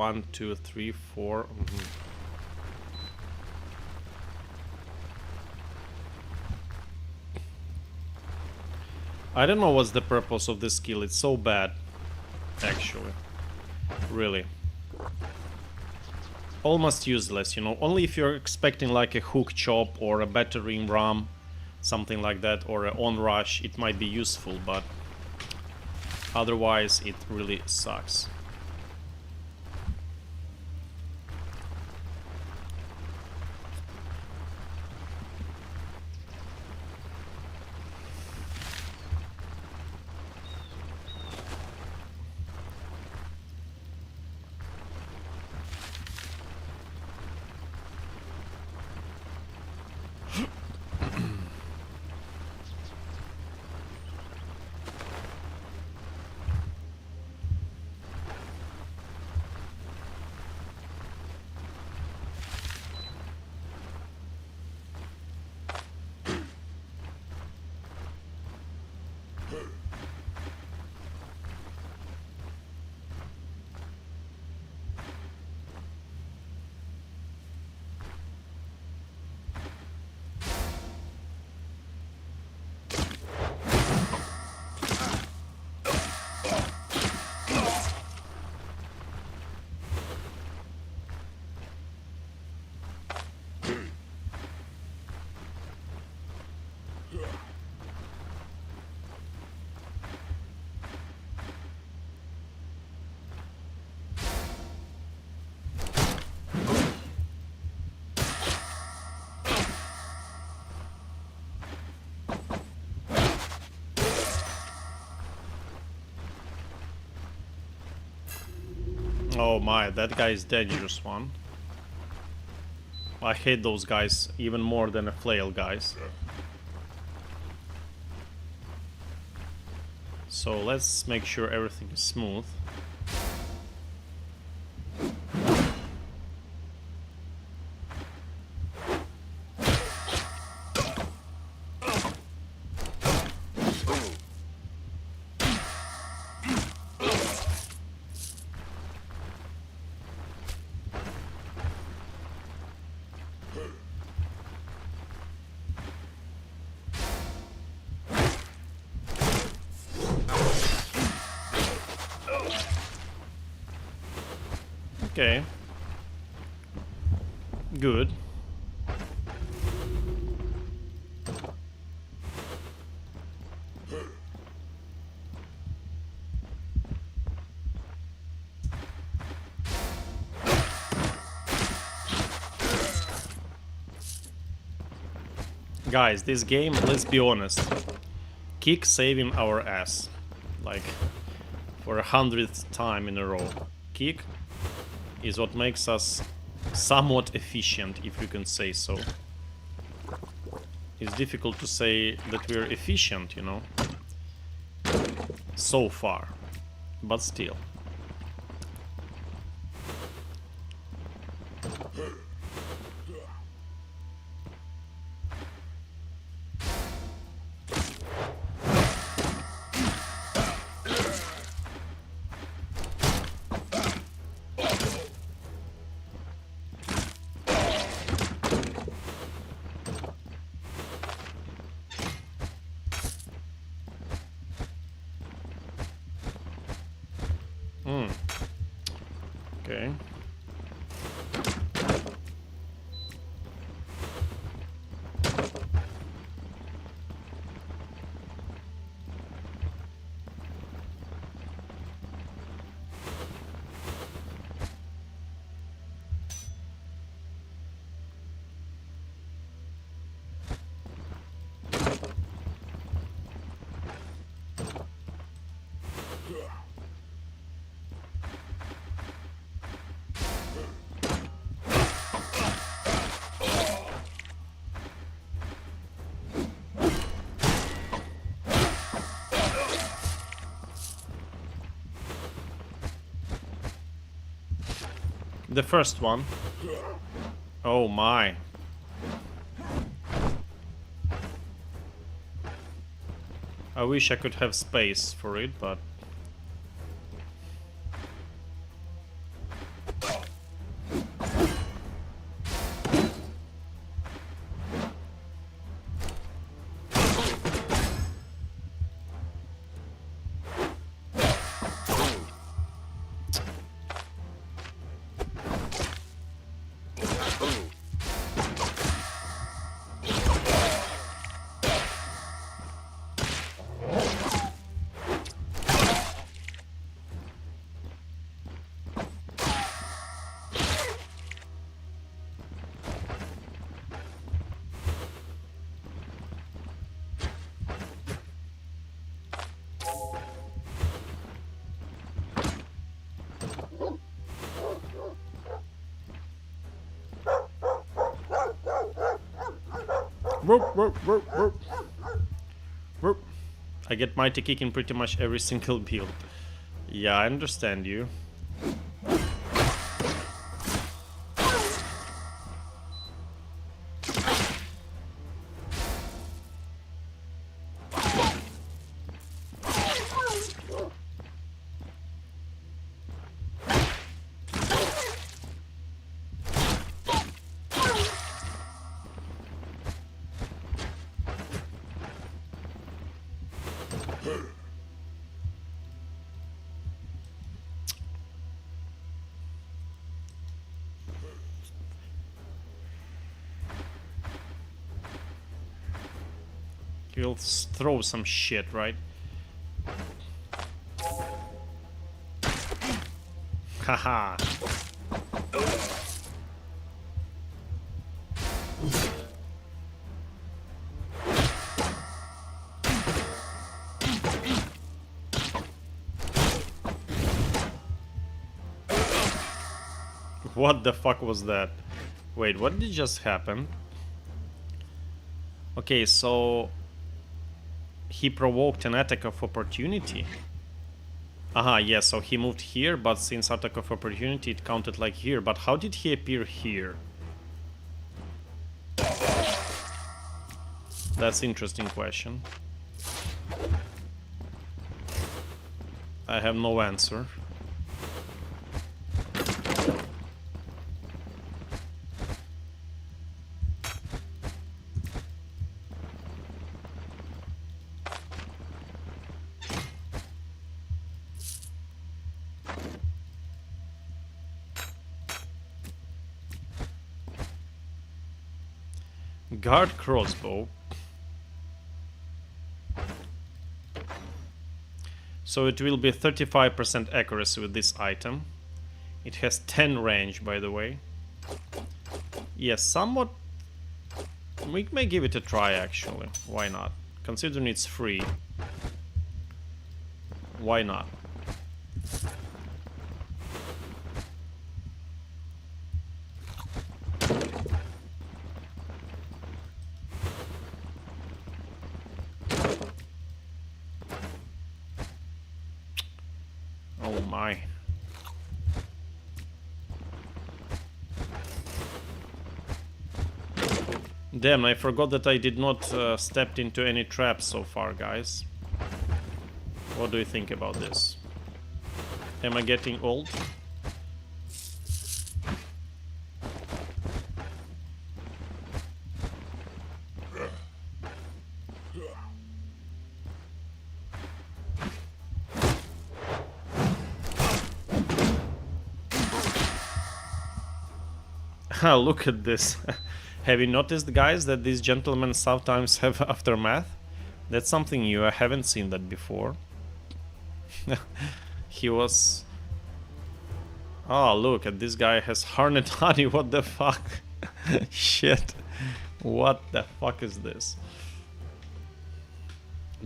1, 2, 3, 4. I don't know what's the purpose of this skill. It's so bad, actually. Really. Almost useless, you know. Only if you're expecting like a hook chop or a battering ram, something like that, or an onrush, it might be useful, but otherwise it really sucks. Oh my, that guy is dangerous one. I hate those guys even more than the flail guys. So let's make sure everything is smooth. Okay. Good. Guys, this game, let's be honest, kick saving our ass. Like, for 100th time in a row. Kick is what makes us somewhat efficient, if you can say so. It's difficult to say that we're efficient, you know, so far, but still. Okay. The first one. Oh my. I wish I could have space for it, but Whoop, whoop, whoop, whoop. Whoop. I get mighty kick in pretty much every single build. Yeah, I understand you. He'll throw some shit, right? Haha. What the fuck was that? Wait, what did just happen? Okay, so he provoked an attack of opportunity. Aha, yeah, so he moved here, but since attack of opportunity it counted like here. But how did he appear here? That's an interesting question. I have no answer. Guard crossbow. So it will be 35% accuracy with this item. It has 10 range, by the way. Yes, somewhat. We may give it a try, actually. Why not? Considering it's free. Why not? Oh my. Damn, I forgot that I did not step into any traps so far, guys. What do you think about this? Am I getting old? Look at this. Have you noticed, guys, that these gentlemen sometimes have aftermath? That's something new. I haven't seen that before. He was... Oh, look at this guy has Hornet Honey. What the fuck? Shit. What the fuck is this?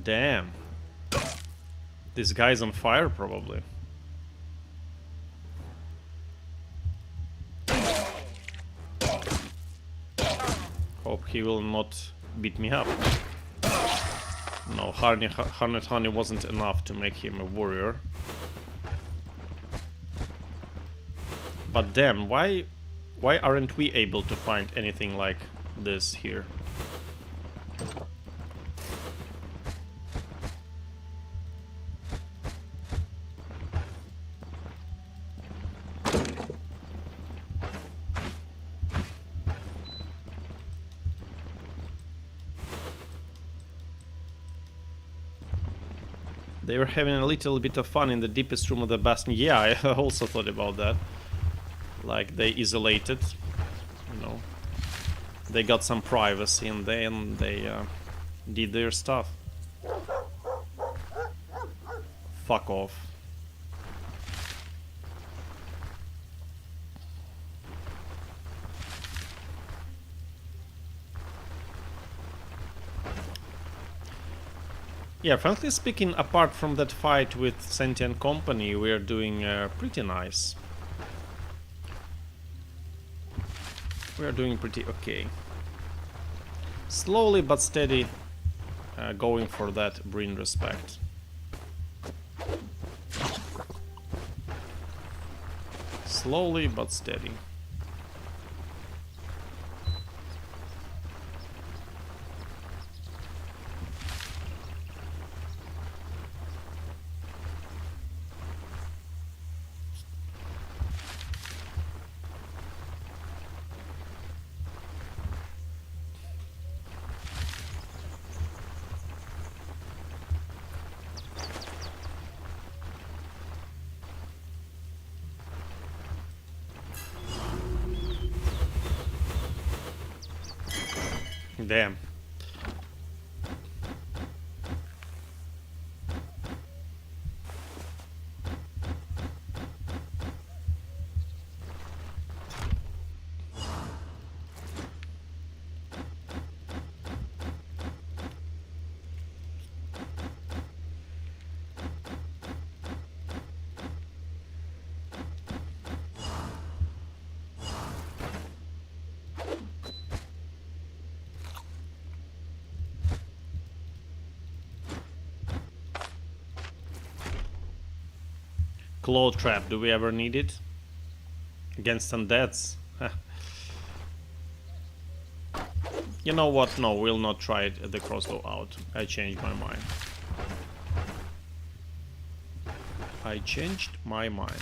Damn. This guy's on fire, probably. Hope he will not beat me up. No, Hornet Honey wasn't enough to make him a warrior. But damn, why aren't we able to find anything like this here? They were having a little bit of fun in the deepest room of the bastion. Yeah, I also thought about that. Like, they isolated, you know. They got some privacy and then they did their stuff. Fuck off. Yeah, frankly speaking, apart from that fight with Sentient Company, we are doing pretty nice. We are doing pretty okay. Slowly but steady, going for that Breen respect. Slowly but steady. Damn. Claw trap, do we ever need it? Against undeads? You know what? No, we'll not try it, the crossbow out. I changed my mind. I changed my mind.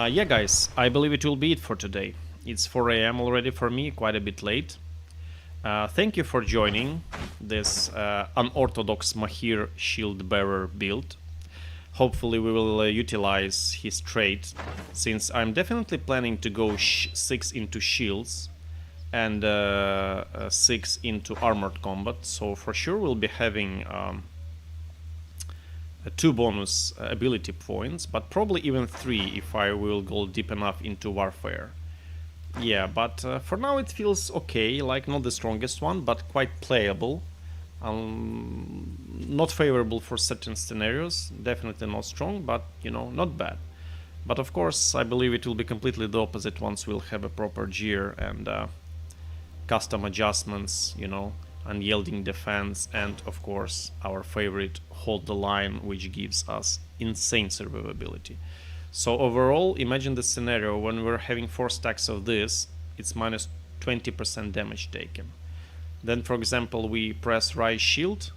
Yeah, guys, I believe it will be it for today. It's 4 a.m. already for me, quite a bit late. Thank you for joining this unorthodox Mahir shield bearer build. Hopefully we will utilize his trait, since I'm definitely planning to go 6 into shields and 6 into armored combat, so for sure we'll be having 2 bonus ability points, but probably even 3 if I will go deep enough into warfare. Yeah, but for now it feels okay, like not the strongest one, but quite playable. Not favorable for certain scenarios, definitely not strong, but you know, not bad. But of course, I believe it will be completely the opposite once we'll have a proper gear and custom adjustments, you know, unyielding defense, and of course our favorite hold the line, which gives us insane survivability. So overall, imagine the scenario when we're having 4 stacks of this, it's minus 20% damage taken. Then for example we press Rise Shield,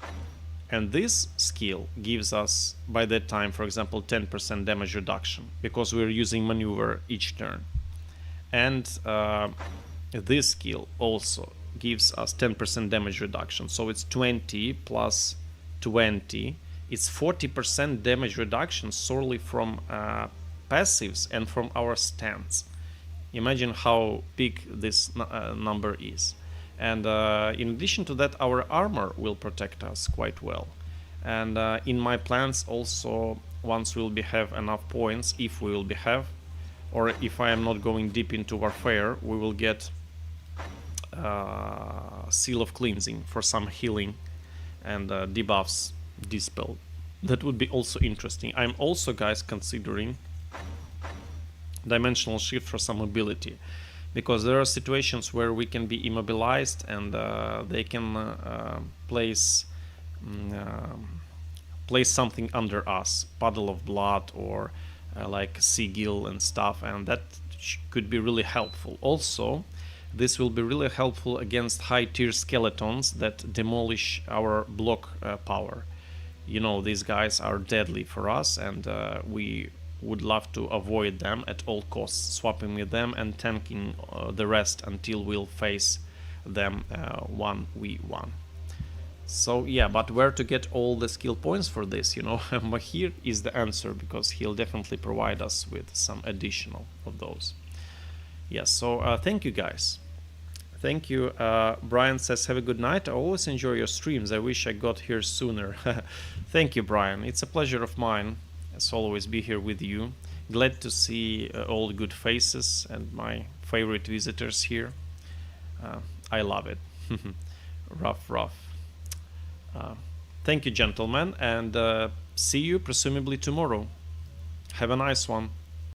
and this skill gives us by that time, for example, 10% damage reduction, because we're using maneuver each turn. And this skill also gives us 10% damage reduction, so it's 20 plus 20, it's 40% damage reduction solely from passives and from our stance. Imagine how big this number is. And in addition to that, our armor will protect us quite well. And in my plans also, once we'll be have enough points, if we will be have, or if I am not going deep into warfare, we will get Seal of Cleansing for some healing and debuffs dispelled. That would be also interesting. I'm also, guys, considering Dimensional Shift for some ability, because there are situations where we can be immobilized and they can place something under us, Puddle of Blood or like Sigil and stuff, and that could be really helpful. Also, this will be really helpful against high tier skeletons that demolish our block power. You know, these guys are deadly for us, and we would love to avoid them at all costs, swapping with them and tanking the rest until we'll face them 1v1. So yeah, but where to get all the skill points for this, you know? Mahir is the answer, because he'll definitely provide us with some additional of those. Yes, so thank you, guys. Thank you. Brian says, have a good night. I always enjoy your streams. I wish I got here sooner. Thank you, Brian. It's a pleasure of mine, as always, be here with you. Glad to see all good faces and my favorite visitors here. I love it. Rough. Thank you, gentlemen, and see you presumably tomorrow. Have a nice one.